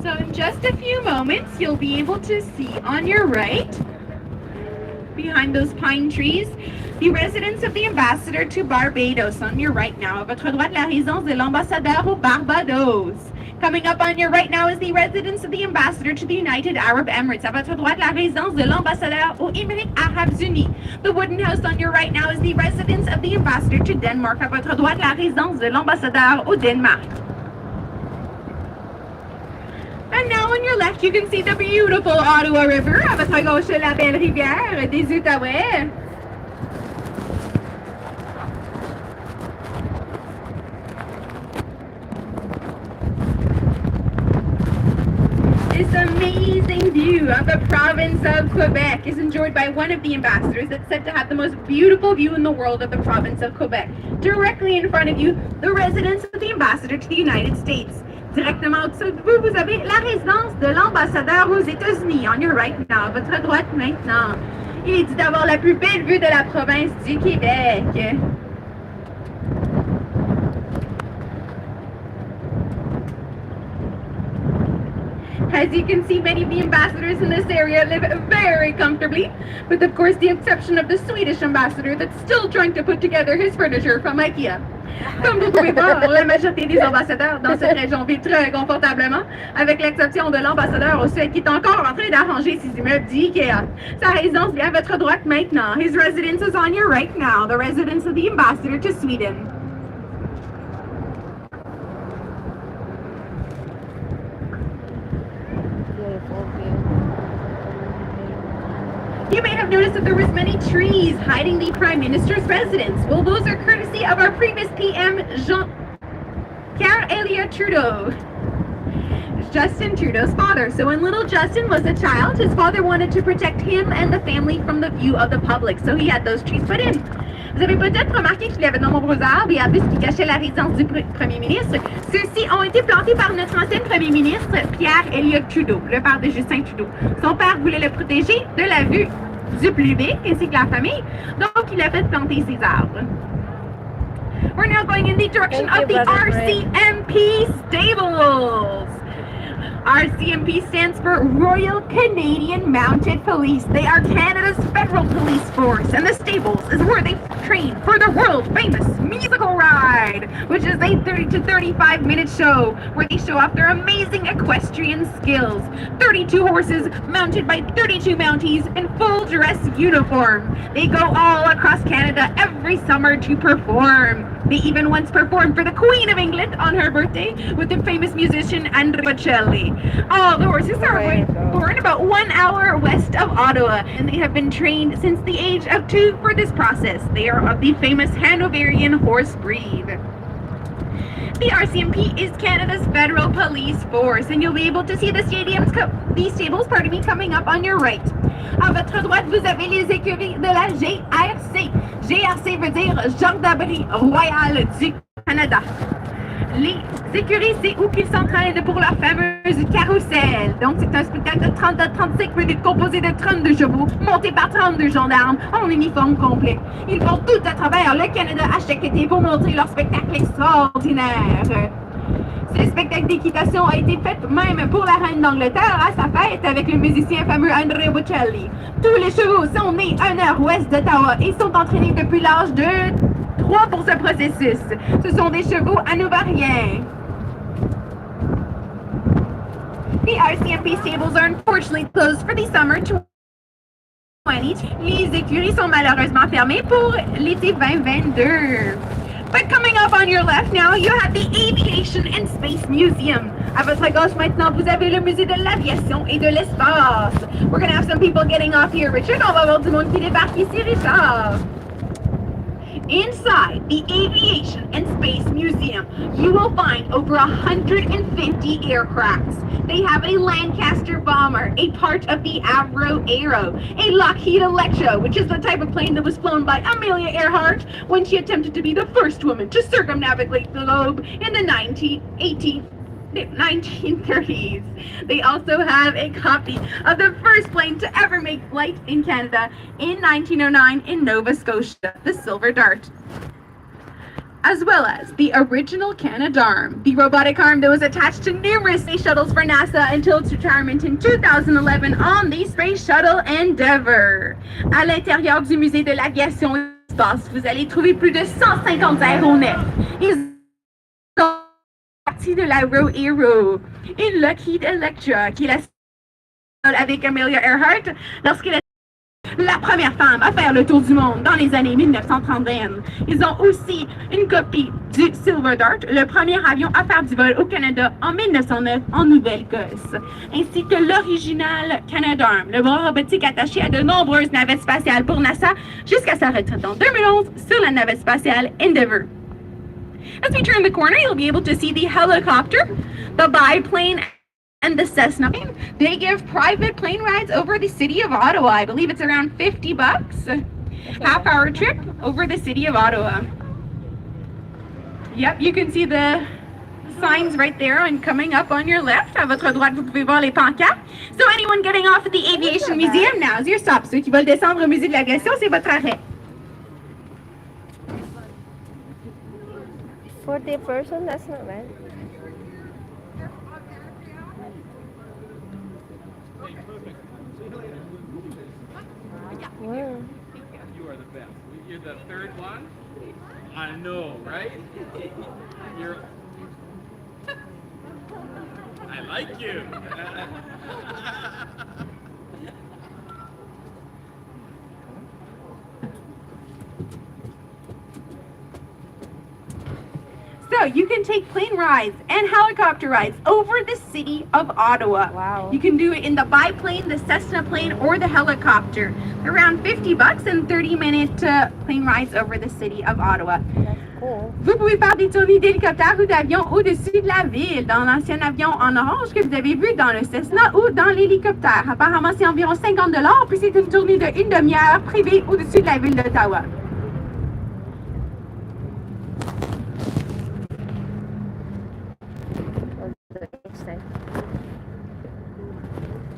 So in just a few moments, you'll be able to see on your right, behind those pine trees, the residence of the ambassador to Barbados on your right now. À votre droite, la résidence de l'ambassadeur au Barbados. Coming up on your right now is the residence of the ambassador to the United Arab Emirates. À votre droite, la résidence de l'ambassadeur aux Émirats Arabes Unis. The wooden house on your right now is the residence of the ambassador to Denmark. À votre droite, la résidence de l'ambassadeur au Danemark. And now on your left, you can see the beautiful Ottawa River. À votre gauche, la belle rivière des Outaouais. This amazing view of the province of Quebec is enjoyed by one of the ambassadors that's said to have the most beautiful view in the world of the province of Quebec. Directly in front of you, the residence of the ambassador to the United States. Directement au-dessus de vous, vous avez la résidence de l'ambassadeur aux États-Unis. On your right now, à votre droite maintenant. Il est dit d'avoir la plus belle vue de la province du Québec. As you can see, many of the ambassadors in this area live very comfortably, with of course the exception of the Swedish ambassador that's still trying to put together his furniture from IKEA. Comme vous pouvez voir, la majorité des ambassadeurs dans cette région vivent très confortablement, avec l'exception de l'ambassadeur au Suède qui est encore en train d'arranger ses immeubles d'IKEA. Sa résidence est à votre droite maintenant. His residence is on your right now, the residence of the ambassador to Sweden. You may have noticed that there was many trees hiding the Prime Minister's residence. Well, those are courtesy of our previous PM, Pierre Elliott Trudeau. Justin Trudeau's father. So when little Justin was a child, his father wanted to protect him and the family from the view of the public. So he had those trees put in. Vous avez peut-être remarqué qu'il y avait de nombreux arbres et arbustes qui cachaient la résidence du Premier ministre. Ceux-ci ont été plantés par notre ancien Premier ministre, Pierre Elliott Trudeau, le père de Justin Trudeau. Son père voulait le protéger de la vue du public ainsi que la famille, donc il a fait planter ces arbres. We're now going in the direction of the RCMP stables. RCMP stands for Royal Canadian Mounted Police. They are Canada's federal police force, and the stables is where they train for their world-famous musical ride, which is a 30 to 35-minute show where they show off their amazing equestrian skills. 32 horses mounted by 32 mounties in full dress uniform. They go all across Canada every summer to perform. They even once performed for the Queen of England on her birthday with the famous musician Andrea Bocelli. All the horses are born about 1 hour west of Ottawa, and they have been trained since the age of 2 for this process. They are of the famous Hanoverian horse breed. The RCMP is Canada's federal police force, and you'll be able to see the stables, coming up on your right. À votre droite, vous avez les écuries de la GRC. GRC veut dire Gendarmerie Royale du Canada. Les écuries, c'est où qu'ils s'entraînent pour leur fameuse carrousel. Donc, c'est un spectacle de 30 à 35 minutes composé de 32 chevaux, monté par 32 gendarmes en uniforme complet. Ils vont tout à travers le Canada à chaque été pour montrer leur spectacle extraordinaire. Ce spectacle d'équitation a été fait même pour la reine d'Angleterre à sa fête avec le musicien fameux Andrea Bocelli. Tous les chevaux sont nés à nord-ouest d'Ottawa et sont entraînés depuis l'âge de 3 pour ce processus. Ce sont des chevaux hanovériens. The RCMP stables are unfortunately closed for the summer 2020. Les écuries sont malheureusement fermées pour l'été 2022. But coming up on your left now, you have the Aviation and Space Museum. À votre gauche maintenant, vous avez le musée de l'aviation et de l'espace. We're gonna have some people getting off here, Richard. On va avoir du monde qui débarque ici, Richard. Inside the Aviation and Space Museum, you will find over 150 aircrafts. They have a Lancaster bomber, a part of the Avro Aero, a Lockheed Electra, which is the type of plane that was flown by Amelia Earhart when she attempted to be the first woman to circumnavigate the globe in the 1930s. They also have a copy of the first plane to ever make flight in Canada in 1909 in Nova Scotia, the Silver Dart. As well as the original Canadarm, the robotic arm that was attached to numerous space shuttles for NASA until its retirement in 2011 on the Space Shuttle Endeavour. À l'intérieur du musée de l'aviation et de l'espace, vous allez trouver plus de 150 aéronefs. Ils sont partie de l'Avro Aero, une Lockheed Electra, qui est la seule avec Amelia Earhart lorsqu'elle est la première femme à faire le tour du monde dans les années 1930. Ils ont aussi une copie du Silver Dart, le premier avion à faire du vol au Canada en 1909 en Nouvelle-Écosse, ainsi que l'original Canadarm, le bras robotique attaché à de nombreuses navettes spatiales pour NASA jusqu'à sa retraite en 2011 sur la navette spatiale Endeavour. As we turn the corner, you'll be able to see the helicopter, the biplane, and the Cessna. They give private plane rides over the city of Ottawa. I believe it's around $50. Half-hour trip over the city of Ottawa. Yep, you can see the signs right there and coming up on your left. À votre droite, vous pouvez voir les pancartes. So anyone getting off at the Aviation Museum, now's your stop. Ceux qui veulent descendre au musée de l'aviation, c'est votre arrêt. 40 person, that's not bad. Wow. You are the best. You're the third one? I know, right? You're... I like you. So you can take plane rides and helicopter rides over the city of Ottawa. Wow. You can do it in the biplane, the Cessna plane, or the helicopter. Around $50 and 30-minute plane rides over the city of Ottawa. That's cool. Vous pouvez faire des tournées d'hélicoptère ou d'avion au-dessus de la ville, dans l'ancien avion en orange que vous avez vu dans le Cessna ou dans l'hélicoptère. Apparemment, c'est environ $50, puis c'est une tournée de 1 demi-heure privée au-dessus de la ville d'Ottawa.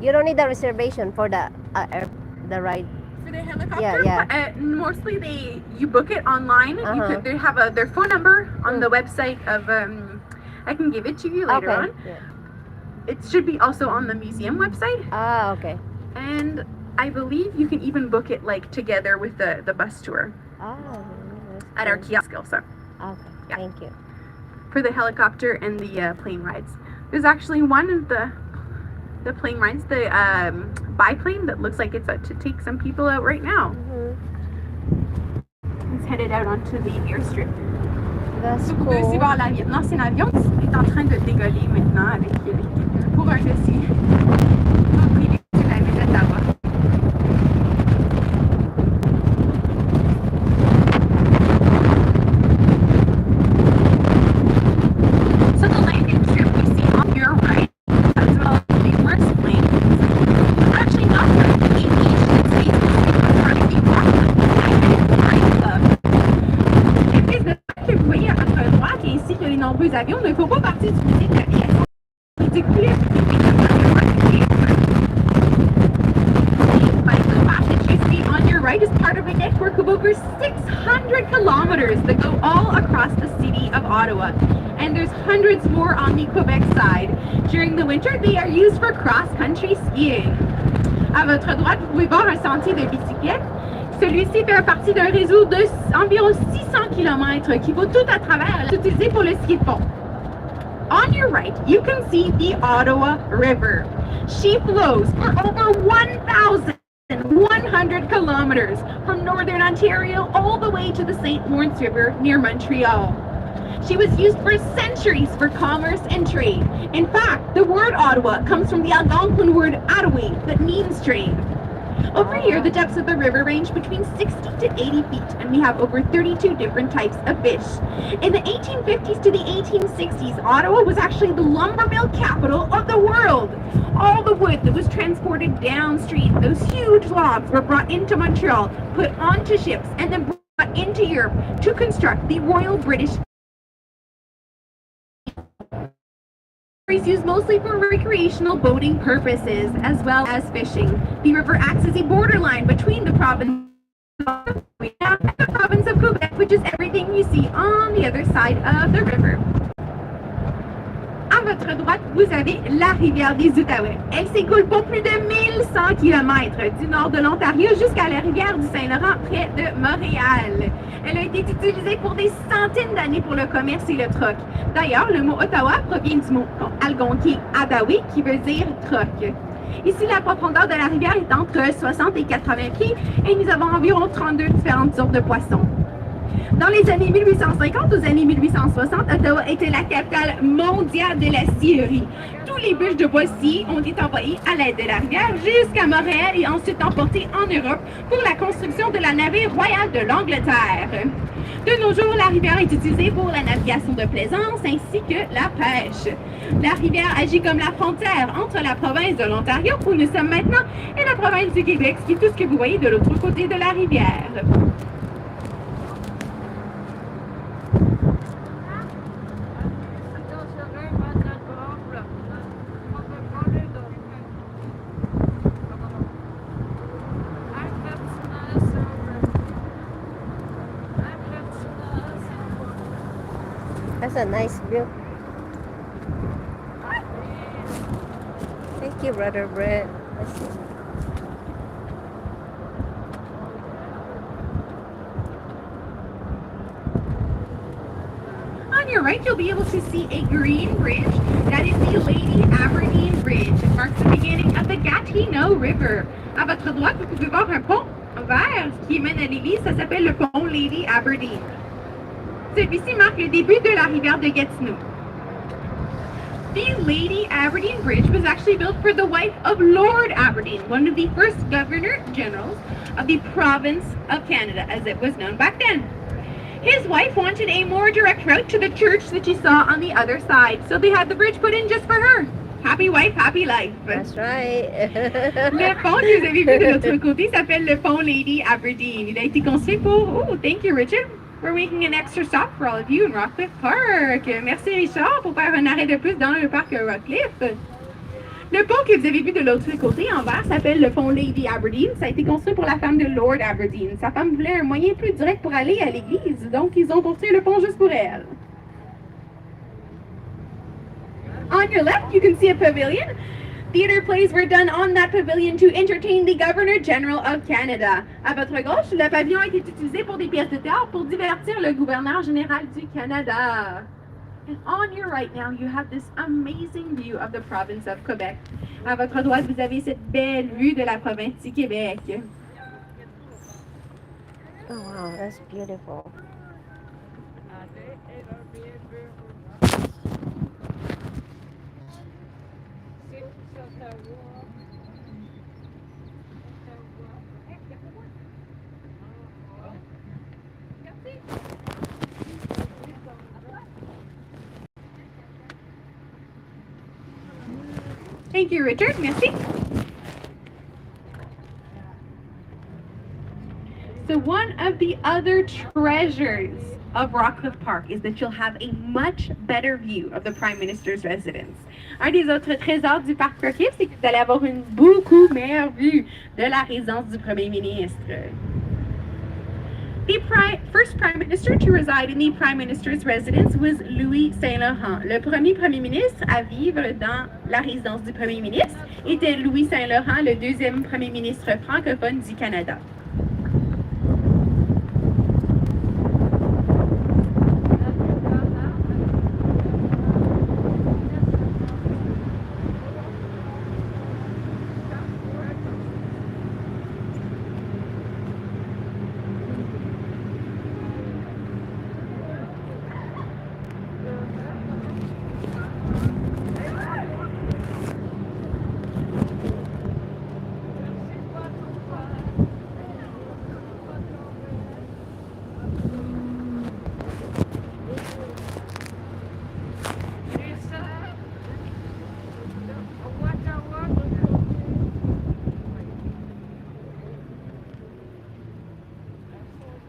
You don't need a reservation for the ride. For the helicopter? Yeah. Mostly you book it online. They have their phone number on the website of I can give it to you later on. Yeah. It should be also on the museum website. Ah, okay. And I believe you can even book it like together with the bus tour at our kiosk also. Okay, Yeah. thank you. For the helicopter and the plane rides. There's actually one of the plane rides, the biplane that looks like it's to take some people out right now. It's headed out onto the airstrip. That's Vous pouvez aussi cool. voir l'ancien avion qui est en train de décoller maintenant avec pour un dossier. Privé sur la ville d'Ottawa. So the landing strip you see on your right, as well as the worst planes, are actually not part of the aviation space. It's part of the Rockford Park Club. Les prises de parc que vous voyez à votre droite ainsi que les nombreux avions ne font pas partie du musée de l'aviation. Du coup, les bike path that you see on your right is part of a network of over over 600 kilometers that go all across the city of Ottawa. And there's hundreds more on the Quebec side. During the winter, they are used for cross-country skiing. À votre droite, vous pouvez voir un sentier de bicyclette. Celui-ci fait partie d'un réseau d'environ 600 km qui va tout à travers, utilisé pour le ski de fond. On your right, you can see the Ottawa River. She flows for over 1,100 kilometers from northern Ontario all the way to the St. Lawrence River near Montreal. She was used for centuries for commerce and trade. In fact, the word Ottawa comes from the Algonquin word Ottawa that means trade. Over here, the depths of the river range between 60 to 80 feet, and we have over 32 different types of fish. In the 1850s to the 1860s, Ottawa was actually the lumber mill capital of the world. All the wood that was transported downstream, those huge logs, were brought into Montreal, put onto ships, and then brought into Europe to construct the Royal British used mostly for recreational boating purposes as well as fishing. The river acts as a borderline between the province and the province of Quebec, which is everything you see on the other side of the river. À votre droite, vous avez la rivière des Outaouais. Elle s'écoule pour plus de 1100 km du nord de l'Ontario jusqu'à la rivière du Saint-Laurent près de Montréal. Elle a été utilisée pour des centaines d'années pour le commerce et le troc. D'ailleurs, le mot Ottawa provient du mot algonquin Adawi qui veut dire troc. Ici, la profondeur de la rivière est entre 60 et 80 pieds et nous avons environ 32 différentes sortes de poissons. Dans les années 1850 aux années 1860, Ottawa était la capitale mondiale de la scierie. Tous les bûches de bois sciés ont été envoyés à l'aide de la rivière jusqu'à Montréal et ensuite emportés en Europe pour la construction de la navire royale de l'Angleterre. De nos jours, la rivière est utilisée pour la navigation de plaisance ainsi que la pêche. La rivière agit comme la frontière entre la province de l'Ontario, où nous sommes maintenant, et la province du Québec, ce qui est tout ce que vous voyez de l'autre côté de la rivière. That's a nice view. Thank you, Brother Brett. On your right, you'll be able to see a green bridge. That is the Lady Aberdeen Bridge. It marks the beginning of the Gatineau River. À votre droite, vous pouvez voir un pont vert qui mène à l'église. Ça s'appelle le pont Lady Aberdeen. Celui-ci marque le début de la rivière de Gatineau. The Lady Aberdeen Bridge was actually built for the wife of Lord Aberdeen, one of the first Governor Generals of the province of Canada, as it was known back then. His wife wanted a more direct route to the church that you saw on the other side, so they had the bridge put in just for her. Happy wife, happy life. That's right. Le pont que vous avez vu de l'autre côté s'appelle le pont Lady Aberdeen. Il a été construit pour... Oh, thank you, Richard. We're making an extra stop for all of you in Rockford Park. Merci Richard pour faire un arrêt de plus dans le parc Rockcliffe. Le pont que vous avez vu de l'autre côté en vert s'appelle le pont Lady Aberdeen. Ça a été construit pour la femme de Lord Aberdeen. Sa femme voulait un moyen plus direct pour aller à l'église, donc ils ont construit le pont juste pour elle. On your left, you can see a pavilion. Theater plays were done on that pavilion to entertain the Governor General of Canada. À votre gauche, le pavillon a été utilisé pour des pièces de théâtre pour divertir le gouverneur général du Canada. And on your right now, you have this amazing view of the province of Quebec. À votre droite, vous avez cette belle vue de la province du Québec. Oh wow, that's beautiful. Thank you, Richard. Merci. So one of the other treasures of Rockford Park is that you'll have a much better view of the Prime Minister's residence. Un des autres trésors du parc Rockcliffe, c'est que vous allez avoir une beaucoup meilleure vue de la résidence du Premier ministre. The first Prime Minister to reside in the Prime Minister's residence was Louis Saint-Laurent. Le Premier ministre à vivre dans la résidence du Premier ministre était Louis Saint-Laurent, le deuxième Premier ministre francophone du Canada.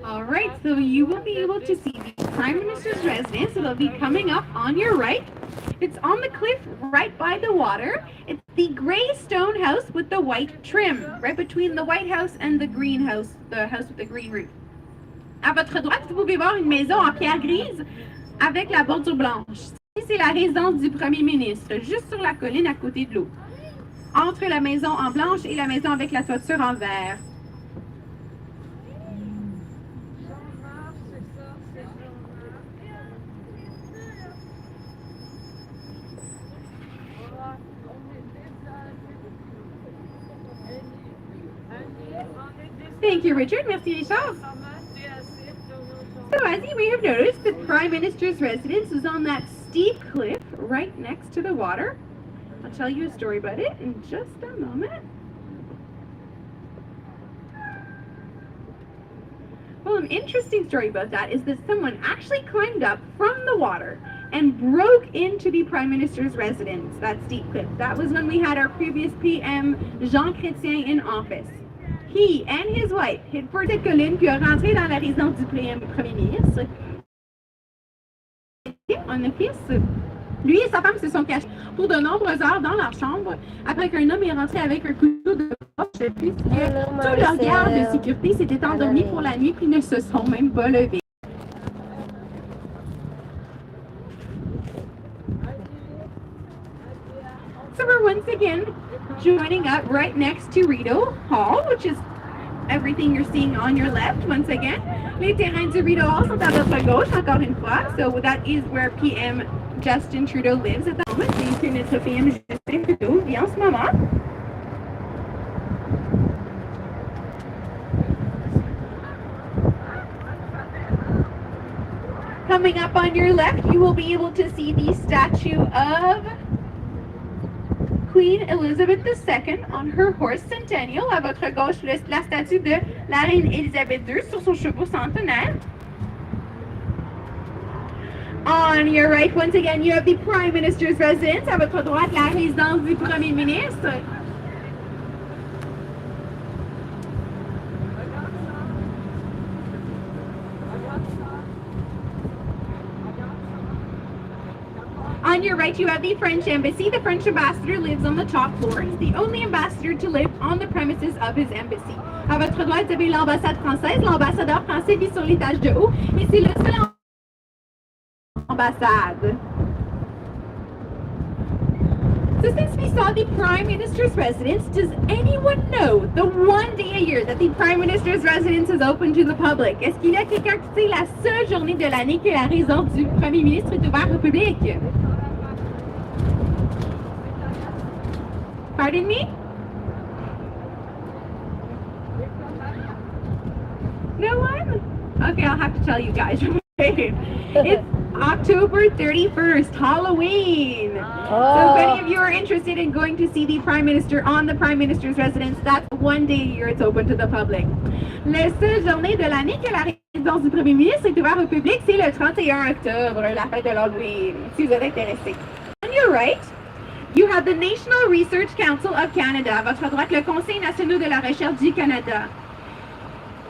All right, so you will be able to see the Prime Minister's residence. It'll be coming up on your right. It's on the cliff right by the water. It's the gray stone house with the white trim, right between the White House and the greenhouse, the house with the green roof. À votre droite, vous pouvez voir une maison en pierre grise avec la bordure blanche. C'est la résidence du Premier ministre, juste sur la colline à côté de l'eau. Entre la maison en blanche et la maison avec la toiture en verre. Thank you, Richard. Merci, Richard. So, as you may have noticed, the Prime Minister's residence is on that steep cliff right next to the water. I'll tell you a story about it in just a moment. Well, an interesting story about that is that someone actually climbed up from the water and broke into the Prime Minister's residence, that steep cliff. That was when we had our previous PM, Jean Chrétien, in office. He and his wife hid for cette colline puis a rentré dans la résidence du Premier ministre. En office, lui et sa femme se sont cachés pour de nombreuses heures dans leur chambre après qu'un homme est rentré avec un couteau de poche puisque tous leurs gardes de sécurité s'étaient endormis pour la nuit puis ne se sont même pas levés. So we're once again joining up right next to Reno Hall, which is everything you're seeing on your left once again. Les terrains du Reno Hall sont à votre gauche, encore une fois. So that is where PM Justin Trudeau lives at the moment. C'est que notre PM Justin Trudeau vit en ce moment. Coming up on your left, you will be able to see the statue of Queen Elizabeth II on her horse Centennial. À votre gauche, la statue de la reine Elisabeth II sur son chevaux centenaire. On your right, once again, you have the Prime Minister's residence. À votre droite, la résidence du Premier ministre. On your right, you have the French embassy. The French ambassador lives on the top floor. He's the only ambassador to live on the premises of his embassy. À votre droite, vous avez l'ambassade française. L'ambassadeur français vit sur l'étage de haut, et c'est le seul ambassade. So since we saw the Prime Minister's residence, does anyone know the one day a year that the Prime Minister's residence is open to the public? Est-ce qu'il y a quelqu'un qui sait la seule journée de l'année que la résidence du Premier ministre est ouverte au public? Pardon me? No one? Okay, I'll have to tell you guys. It's October 31st, Halloween. So if any of you are interested in going to see the Prime Minister on the Prime Minister's residence, that's one day a year it's open to the public. La seule journée de l'année que la résidence du Premier ministre est ouverte au public, c'est le 31 octobre, la fête de l'Halloween, si vous êtes intéressés. On your right, you have the National Research Council of Canada. À votre droite, le Conseil national de la recherche du Canada.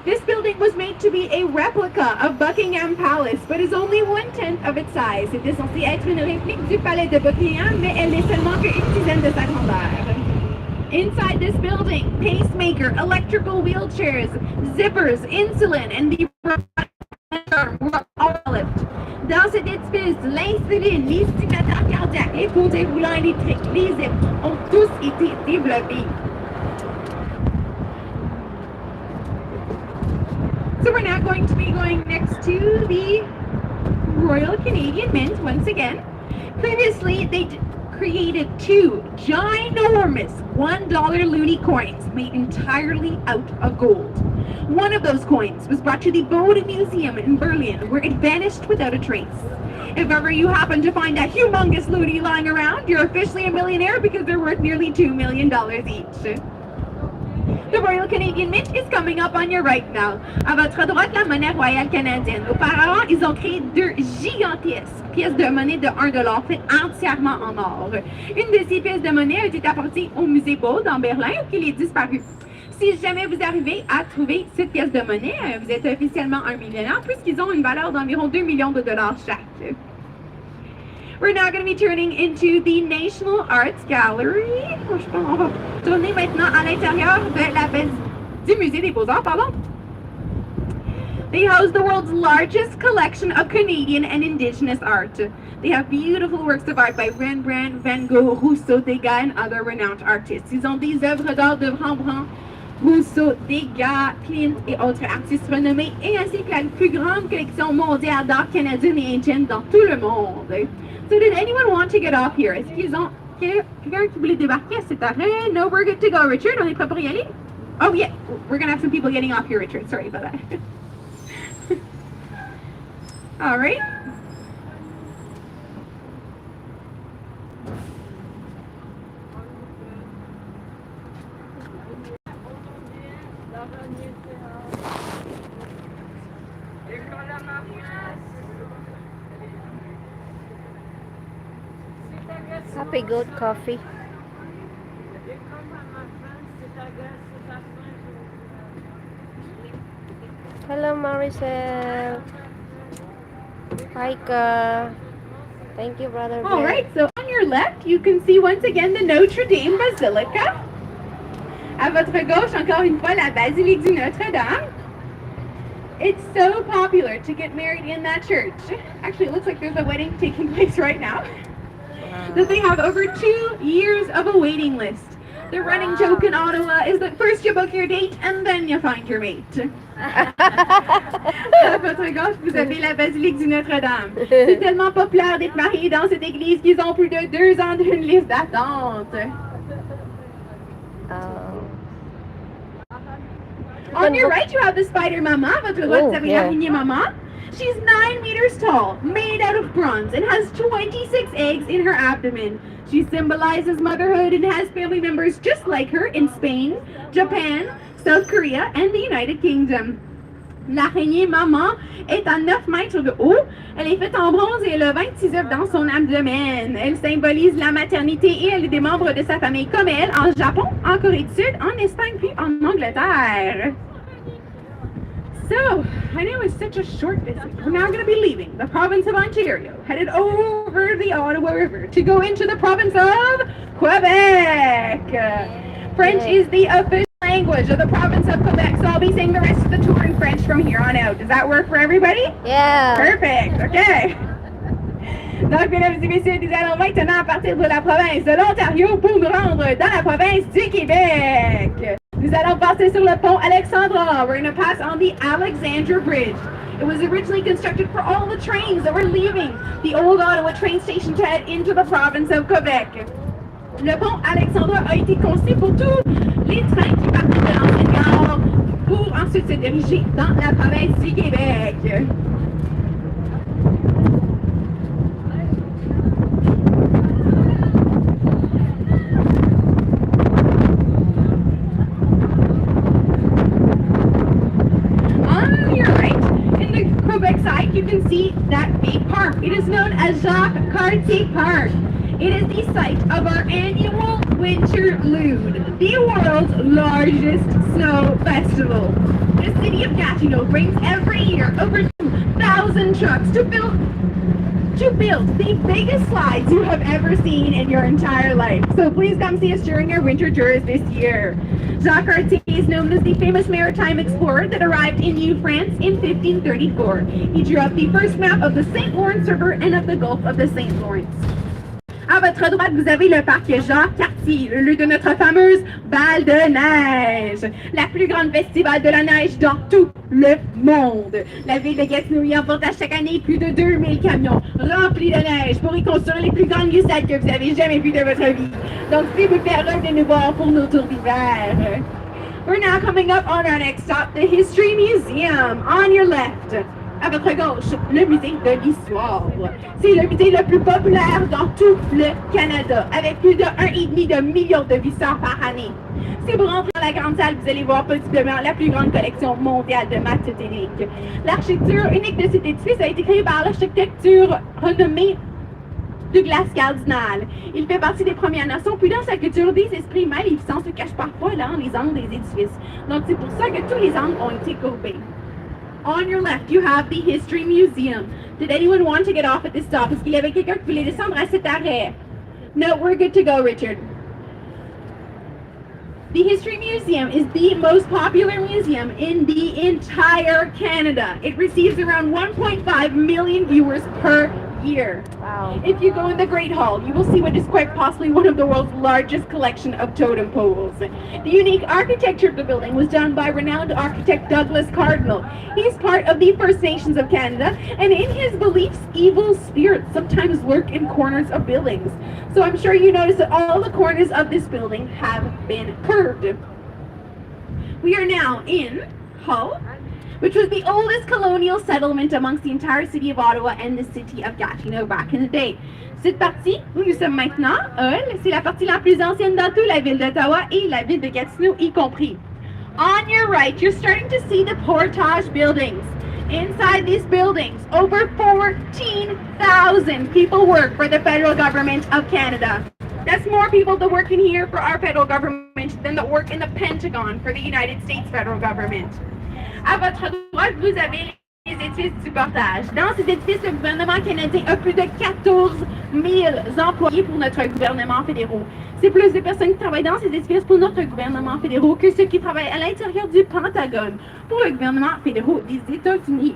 This building was made to be a replica of Buckingham Palace, but is only 1/10 of its size. C'était censé être une réplique du palais de Buckingham, mais elle n'est seulement qu'une dizaine de sa grandeur. Inside this building, pacemaker, electrical wheelchairs, zippers, insulin, and the Dans cette espèce, l'insuline, les stimulateurs cardiaques, les faux déroulants électriques, les ailes ont tous été développés. So we're now going to be going next to the Royal Canadian Mint once again. Previously, they created two ginormous $1 loonie coins made entirely out of gold. One of those coins was brought to the Byword Museum in Berlin, where it vanished without a trace. If ever you happen to find a humongous loonie lying around, you're officially a millionaire because they're worth nearly $2 million each. The Royal Canadian Mint is coming up on your right now. À votre droite, la monnaie royale canadienne. Auparavant, ils ont créé deux gigantesques pièces de monnaie de $1 faites entièrement en or. Une de ces pièces de monnaie a été apportée au musée Bode en Berlin où il est disparu. Si jamais vous arrivez à trouver cette pièce de monnaie, vous êtes officiellement un millionnaire puisqu'ils ont une valeur d'environ $2 millions chaque. We're now going to be turning into the National Arts Gallery. On va tourner maintenant à l'intérieur du musée des Beaux-Arts, pardon. They house the world's largest collection of Canadian and Indigenous art. They have beautiful works of art by Rembrandt, Van Gogh, Rousseau, Degas, and other renowned artists. Ils ont des œuvres d'art de Rembrandt, Rousseau, Degas, Klimt et autres artistes renommés et ainsi que la plus grande collection mondiale d'art canadienne et indienne dans tout le monde. So did anyone want to get off here? Est-ce qu'ils ont quelqu'un qui voulait débarquer à cet arrêt? No, we're good to go, Richard. On est prêt pour y aller? Oh yeah, we're gonna have some people getting off here, Richard. Sorry about that. All right. Happy Goat Coffee. Hello, Maricel. Hi, thank you, brother. All right, so on your left, you can see once again the Notre Dame Basilica. À votre gauche, encore une fois, la basilique du Notre-Dame. It's so popular to get married in that church. Actually, it looks like there's a wedding taking place right now. That they have over 2 years of a waiting list. The running joke in Ottawa is that first you book your date and then you find your mate. À votre gauche, vous avez la basilique du Notre-Dame. C'est tellement populaire d'être marié dans cette église qu'ils ont plus de 2 ans d'une liste d'attente. On your right, you have the Spider Mama. À votre droite, vous avez l'araignée Mama. She's 9 meters tall, made out of bronze, and has 26 eggs in her abdomen. She symbolizes motherhood and has family members just like her in Spain, Japan, South Korea, and the United Kingdom. L'araignée maman est à 9 mètres de haut. Elle est faite en bronze et elle a 26 œufs dans son abdomen. Elle symbolise la maternité et elle est des membres de sa famille comme elle en Japon, en Corée du Sud, en Espagne puis en Angleterre. So, I know it's such a short visit. We're now going to be leaving the province of Ontario, headed over the Ottawa River to go into the province of Quebec. French is the official language of the province of Quebec, so I'll be saying the rest of the tour in French from here on out. Does that work for everybody? Yeah. Perfect. Okay. Donc, mesdames et messieurs, nous allons maintenant partir de la province de l'Ontario pour nous rendre dans la province du Québec. Nous allons passer sur le pont Alexandria. We're going to pass on the Alexandria Bridge. It was originally constructed for all the trains that were leaving the old Ottawa train station to head into the province of Quebec. Le pont Alexandria a été conçu pour tous les trains qui partent de l'ancienne gare pour ensuite se diriger dans la province du Québec. You can see that big park. It is known as Jacques Carty Park. It is the site of our annual Winter Lude, the world's largest snow festival. The city of Gatineau brings every year over 2,000 trucks to fill to build the biggest slides you have ever seen in your entire life. So please come see us during our winter tours this year. Jacques Carty is known as the famous maritime explorer that arrived in New France in 1534. He drew up the first map of the St. Lawrence River and of the Gulf of the St. Lawrence. À votre droite, vous avez le parc Jacques Carty, le lieu de notre fameuse balle de neige, la plus grande festival de la neige dans tout le monde. La ville de Gatineau y emporte à chaque année plus de 2000 camions remplis de neige pour y construire les plus grandes glissades que vous avez jamais vues de votre vie. Donc, si vous êtes heureux de nous voir pour nos tours d'hiver. We're now coming up on our next stop, the History Museum. On your left. À votre gauche, le musée de l'histoire. C'est le musée le plus populaire dans tout le Canada, avec plus de 1,5 million de visiteurs par année. Si vous rentrez dans la grande salle, vous allez voir possiblement la plus grande collection mondiale de maths unique. L'architecture unique de cet édifice a été créée par l'architecture renommée Douglas Cardinal. Il fait partie des Premières Nations, puis dans sa culture, des esprits maléficents se cachent parfois dans les angles des édifices. Donc c'est pour ça que tous les angles ont été courbés. On your left, you have the History Museum. Did anyone want to get off at this stop? Est-ce qu'il y avait quelqu'un qui voulait descendre à cet arrêt? No, we're good to go, Richard. The History Museum is the most popular museum in the entire Canada. It receives around 1.5 million viewers per year. Wow. If you go in the Great Hall, you will see what is quite possibly one of the world's largest collection of totem poles. The unique architecture of the building was done by renowned architect Douglas Cardinal. He is part of the First Nations of Canada, and in his beliefs, evil spirits sometimes lurk in corners of buildings. So I'm sure you notice that all the corners of this building have been curved. We are now in Hull, which was the oldest colonial settlement amongst the entire city of Ottawa and the city of Gatineau back in the day. Cette partie où nous sommes maintenant, Hull, c'est la partie la plus ancienne dans toute la ville d'Ottawa et la ville de Gatineau y compris. On your right, you're starting to see the Portage Buildings. Inside these buildings, over 14,000 people work for the federal government of Canada. That's more people that work in here for our federal government than that work in the Pentagon for the United States federal government. À votre droite, vous avez les édifices du Portage. Dans ces édifices, le gouvernement canadien a plus de 14 000 employés pour notre gouvernement fédéral. C'est plus de personnes qui travaillent dans ces édifices pour notre gouvernement fédéral que ceux qui travaillent à l'intérieur du Pentagone pour le gouvernement fédéral des États-Unis.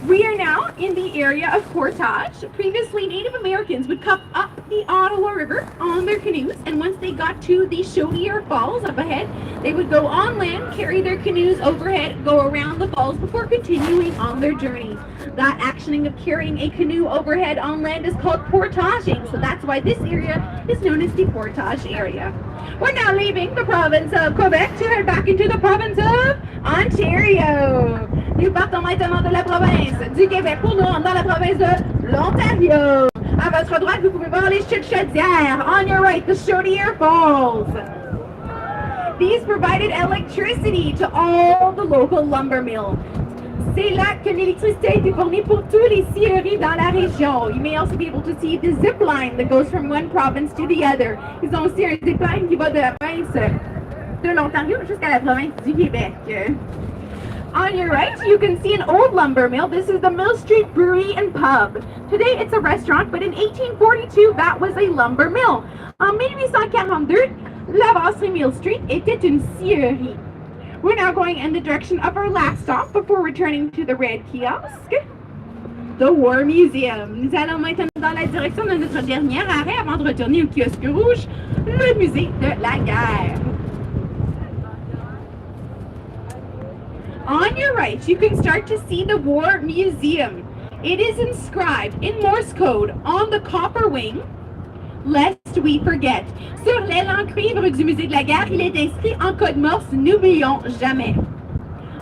We are now in the area of Portage. Previously, Native Americans would come up the Ottawa River on their canoes, and once they got to the Chaudière Falls up ahead, they would go on land, carry their canoes overhead, go around the falls before continuing on their journey. That actioning of carrying a canoe overhead on land is called portaging, so that's why this area is known as the Portage area. We're now leaving the province of Quebec to head back into the province of Ontario. Nous partons maintenant de la province du Québec pour nous rendre dans la province de l'Ontario. À votre droite, vous pouvez voir les chutes chaudières. On your right, the Chaudière Falls. These provided electricity to all the local lumber mills. C'est là que l'électricité a été fournie pour tous les scieries dans la région. You may also be able to see the zip line that goes from one province to the other. Ils ont aussi un zip line qui va de la province de l'Ontario jusqu'à la province du Québec. On your right, you can see an old lumber mill. This is the Mill Street Brewery and Pub. Today it's a restaurant, but in 1842, that was a lumber mill. En 1842, la brasserie Mill Street était une scierie. We're now going in the direction of our last stop before returning to the red kiosk, the War Museum. Nous allons maintenant dans la direction de notre dernier arrêt avant de retourner au kiosque rouge, le musée de la guerre. On your right, you can start to see the War Museum. It is inscribed in Morse code on the copper wing, lest we forget. Sur l'aile en cuivre du musée de la guerre, il est inscrit en code Morse, n'oublions jamais.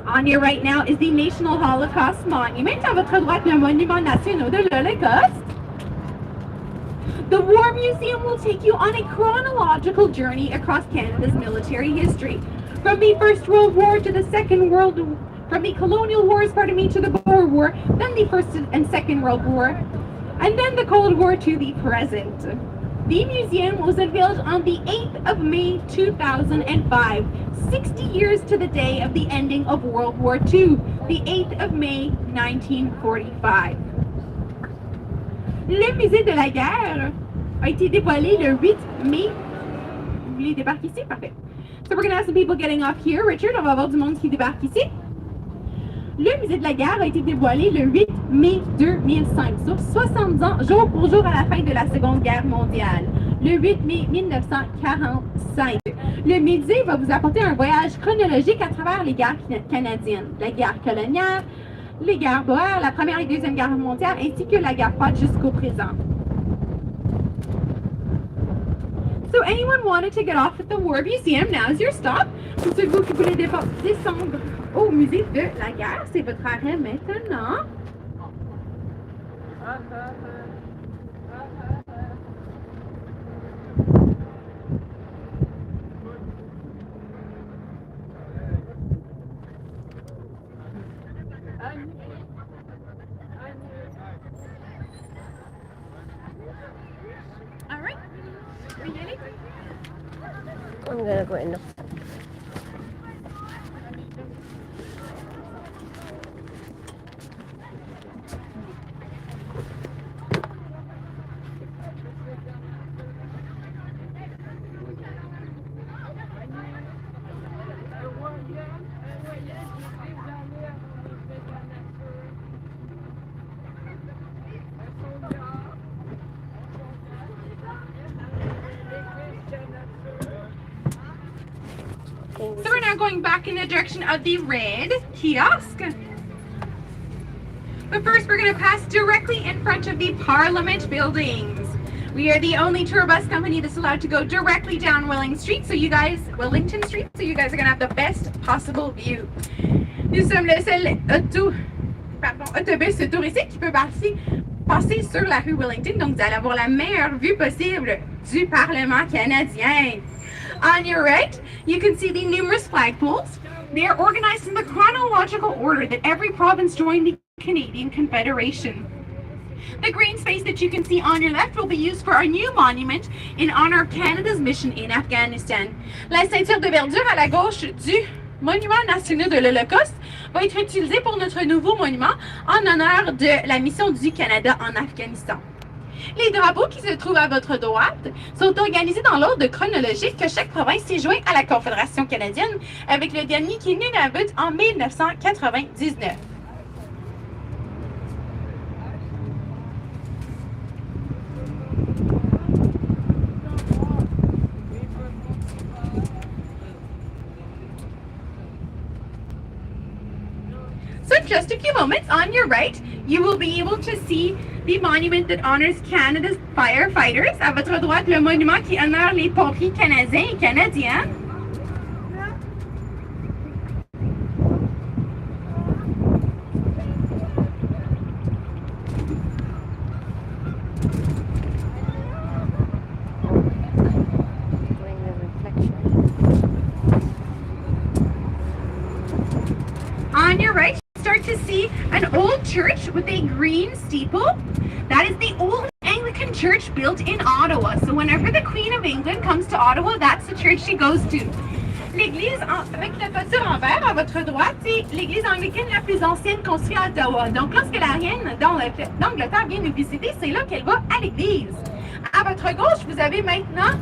On your right now is the National Holocaust Monument. À votre droite, le monument national de l'Holocauste. The War Museum will take you on a chronological journey across Canada's military history. From the First World War to the Second World War, from the colonial wars, to the Boer War, then the First and Second World War, and then the Cold War to the present. The museum was unveiled on the 8th of May 2005, 60 years to the day of the ending of World War II, the 8th of May 1945. Le musée de la guerre a été dévoilé le 8 mai. Vous voulez débarquer ici? Parfait. So we're going to have some people getting off here. Richard, on va avoir du monde qui débarque ici. Le musée de la guerre a été dévoilé le 8 mai 2005, sur 60 ans, jour pour jour à la fin de la Seconde Guerre mondiale. Le 8 mai 1945. Le musée va vous apporter un voyage chronologique à travers les guerres canadiennes. La guerre coloniale, les guerres boères, la Première et Deuxième Guerre mondiale, ainsi que la guerre froide jusqu'au présent. So anyone wanted to get off at the War Museum, now's your stop. Pour ceux de vous qui voulez descendre au musée de la guerre, c'est votre arrêt maintenant. All right. We get it? I'm gonna go in. So we're now going back in the direction of the red kiosk. But first we're going to pass directly in front of the Parliament buildings. We are the only tour bus company that's allowed to go directly down Wellington Street, so you guys are going to have the best possible view. Nous sommes le seul autobus touristique qui peut passer sur la rue Wellington, donc vous allez avoir la meilleure vue possible du Parlement canadien. On your right, you can see the numerous flagpoles. They are organized in the chronological order that every province joined the Canadian Confederation. The green space that you can see on your left will be used for our new monument in honor of Canada's mission in Afghanistan. La ceinture de verdure à la gauche du Monument national de l'Holocauste va être utilisée pour notre nouveau monument en honneur de la mission du Canada en Afghanistan. Les drapeaux qui se trouvent à votre droite sont organisés dans l'ordre chronologique que chaque province s'est joint à la Confédération canadienne, avec le dernier qui est Nunavut en 1999. So just a few moments on your right, you will be able to see the monument that honors Canada's firefighters. À votre droite, le monument qui honore les pompiers canadiens et canadiennes. On your right, you start to see an old church with a green steeple. That is the old Anglican church built in Ottawa. So whenever the Queen of England comes to Ottawa, that's the church she goes to. L'église avec la toiture en verre à votre droite, c'est l'église anglicaine la plus ancienne construite à Ottawa. Donc lorsque la reine d'Angleterre vient nous visiter, c'est là qu'elle va à l'église. À votre gauche, vous avez maintenant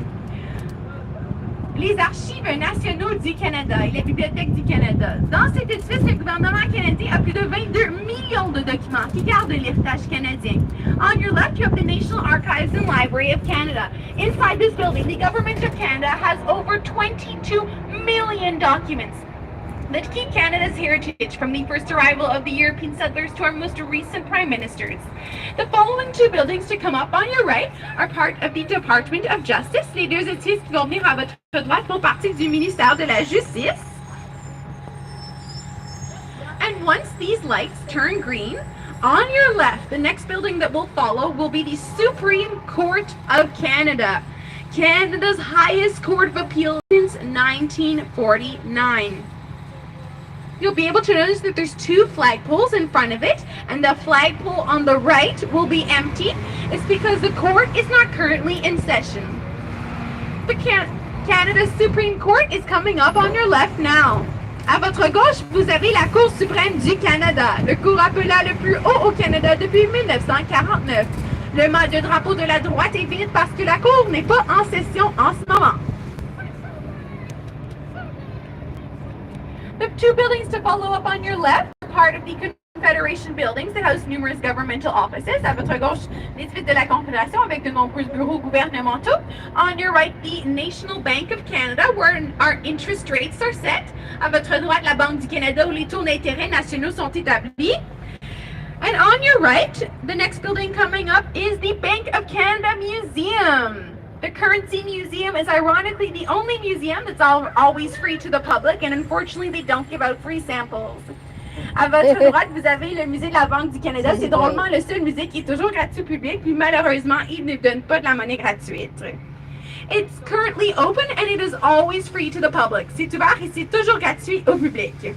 les archives nationaux du Canada et la Bibliothèque du Canada. Dans cet édifice, le gouvernement canadien a plus de 22 millions de documents qui gardent l'héritage canadien. On your left, you have the National Archives and Library of Canada. Inside this building, the government of Canada has over 22 million documents that keep Canada's heritage from the first arrival of the European settlers to our most recent prime ministers. The following two buildings to come up on your right are part of the Department of Justice. Les deux édifices qui vont venir à votre droite font partie du ministère de la Justice. And once these lights turn green, on your left, the next building that will follow will be the Supreme Court of Canada, Canada's highest court of appeal since 1949. You'll be able to notice that there's two flagpoles in front of it, and the flagpole on the right will be empty. It's because the court is not currently in session. The Canada's Supreme Court is coming up on your left now. À votre gauche, vous avez la Cour suprême du Canada, le cours appelé le plus haut au Canada depuis 1949. Le drapeau de la droite est vide parce que la cour n'est pas en session en ce moment. The two buildings to follow up on your left are part of the Confederation buildings that house numerous governmental offices. À votre gauche, l'édifice de la Confédération avec de nombreux bureaux gouvernementaux. On your right, the National Bank of Canada, where our interest rates are set. À votre droite, la Banque du Canada, où les taux d'intérêt nationaux sont établis. And on your right, the next building coming up is the Bank of Canada Museum. The Currency Museum is ironically the only museum that's always free to the public, and unfortunately they don't give out free samples. À votre droite, vous avez le musée de la Banque du Canada. C'est drôlement le seul musée qui est toujours gratuit au public, puis malheureusement, il ne donne pas de la monnaie gratuite. It's currently open and it is always free to the public. C'est ouvert et c'est toujours gratuit au public.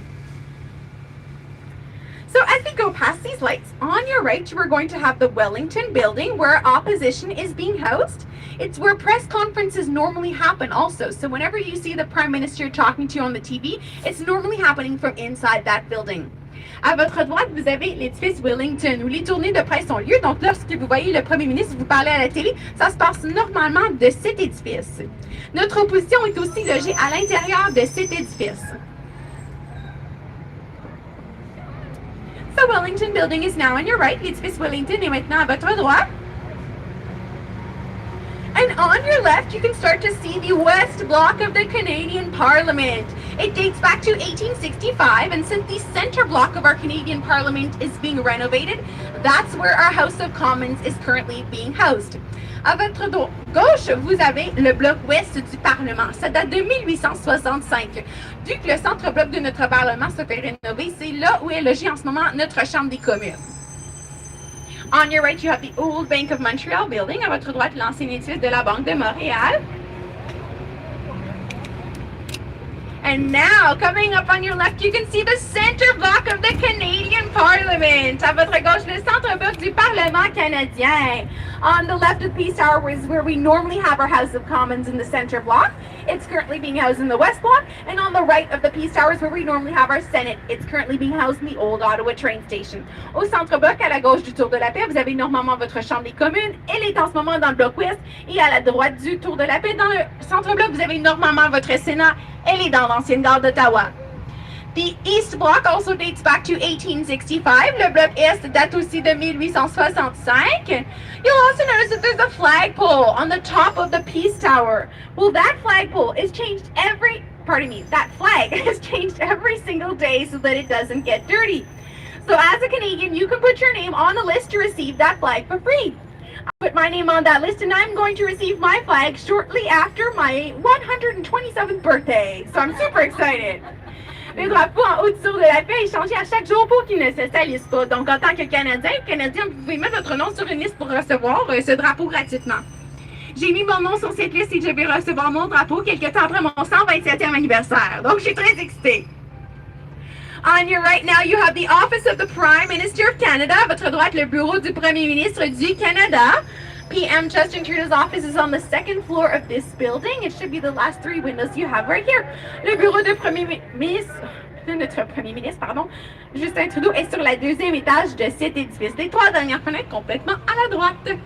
So as we go past these lights, on your right, you are going to have the Wellington Building, where opposition is being housed. It's where press conferences normally happen also. So whenever you see the Prime Minister talking to you on the TV, it's normally happening from inside that building. À votre droite, vous avez l'édifice Wellington, où les tournées de presse ont lieu. Donc lorsque vous voyez le Premier ministre vous parler à la télé, ça se passe normalement de cet édifice. Notre opposition est aussi logée à l'intérieur de cet édifice. The Wellington Building is now on your right. L'édifice Wellington est maintenant à votre droite. And on your left, you can start to see the West Block of the Canadian Parliament. It dates back to 1865, and since the center block of our Canadian Parliament is being renovated, that's where our House of Commons is currently being housed. À votre gauche, vous avez le bloc ouest du Parlement. Ça date de 1865. Vu que le centre-bloc de notre Parlement se fait rénover, c'est là où est logée en ce moment notre Chambre des communes. On your right, you have the old Bank of Montreal building. À votre droite, l'ancien édifice de la Banque de Montréal. And now, coming up on your left, you can see the center block of the Canadian Parliament. À votre gauche, le centre-bloc du Parlement canadien. On the left of Peace Tower is where we normally have our House of Commons in the center block. It's currently being housed in the West Block. And on the right of the Peace Tower is where we normally have our Senate. It's currently being housed in the old Ottawa train station. Au centre-bloc, à la gauche du Tour de la Paix, vous avez normalement votre Chambre des communes. Elle est en ce moment dans le bloc ouest. Et à la droite du Tour de la Paix, dans le centre-bloc, vous avez normalement votre Sénat. Elle est dans l'ancienne gare d'Ottawa. The East Block also dates back to 1865. Le bloc Est date aussi de 1865. You'll also notice that there's a flagpole on the top of the Peace Tower. Well, that flagpole is changed that flag is changed every single day so that it doesn't get dirty. So as a Canadian, you can put your name on a list to receive that flag for free. I put my name on that list and I'm going to receive my flag shortly after my 127th birthday. So I'm super excited. Le drapeau en haut du Tour de la Paix est changé à chaque jour pour qu'il ne se salisse pas. Donc, en tant que Canadien, vous pouvez mettre votre nom sur une liste pour recevoir ce drapeau gratuitement. J'ai mis mon nom sur cette liste et je vais recevoir mon drapeau quelques temps après mon 127e anniversaire. Donc, je suis très excitée. On your right now, you have the Office of the Prime Minister of Canada. À votre droite, le bureau du Premier ministre du Canada. PM Justin Trudeau's office is on the second floor of this building. It should be the last three windows you have right here. Le bureau de notre Premier ministre, Justin Trudeau, est sur la deuxième étage de cet édifice. Les trois dernières fenêtres complètement à la droite.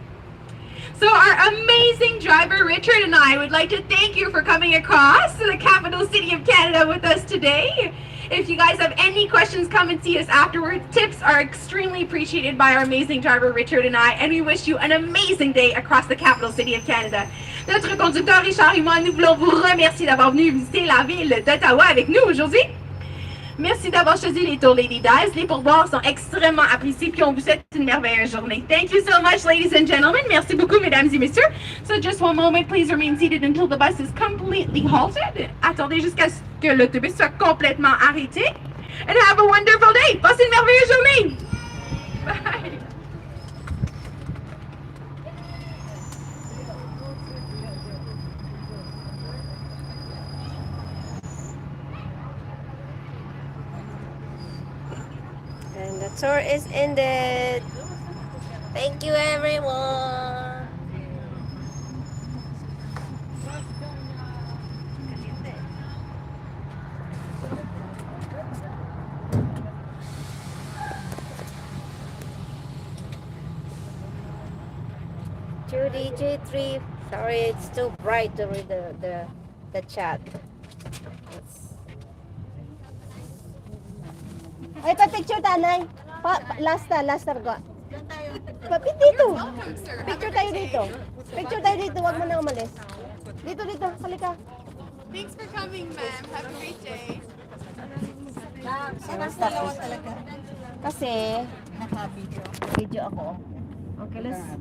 So our amazing driver, Richard, and I would like to thank you for coming across to the capital city of Canada with us today. If you guys have any questions, come and see us afterwards. Tips are extremely appreciated by our amazing driver, Richard, and I, and we wish you an amazing day across the capital city of Canada. Notre conducteur, Richard et moi, nous voulons vous remercier d'avoir venu visiter la ville d'Ottawa avec nous aujourd'hui. Merci d'avoir choisi les Tour Lady Dives. Les pourboires sont extrêmement appréciés, puis on vous souhaite une merveilleuse journée. Thank you so much, ladies and gentlemen. Merci beaucoup, mesdames et messieurs. So just one moment, please remain seated until the bus is completely halted. Attendez jusqu'à ce que l'autobus soit complètement arrêté. And have a wonderful day. Passez une merveilleuse journée. Bye. And the tour is ended. Thank you, everyone. DJ3. Sorry, it's too bright to read the chat. Ay, pa-picture tanay. Last go. Papit dito. Picture tayo dito. Picture tayo dito. Huwag mo na umalis. Dito. Halika. Thanks for coming, ma'am. Have a great day. Kasi, naka-video ako. Okay, let's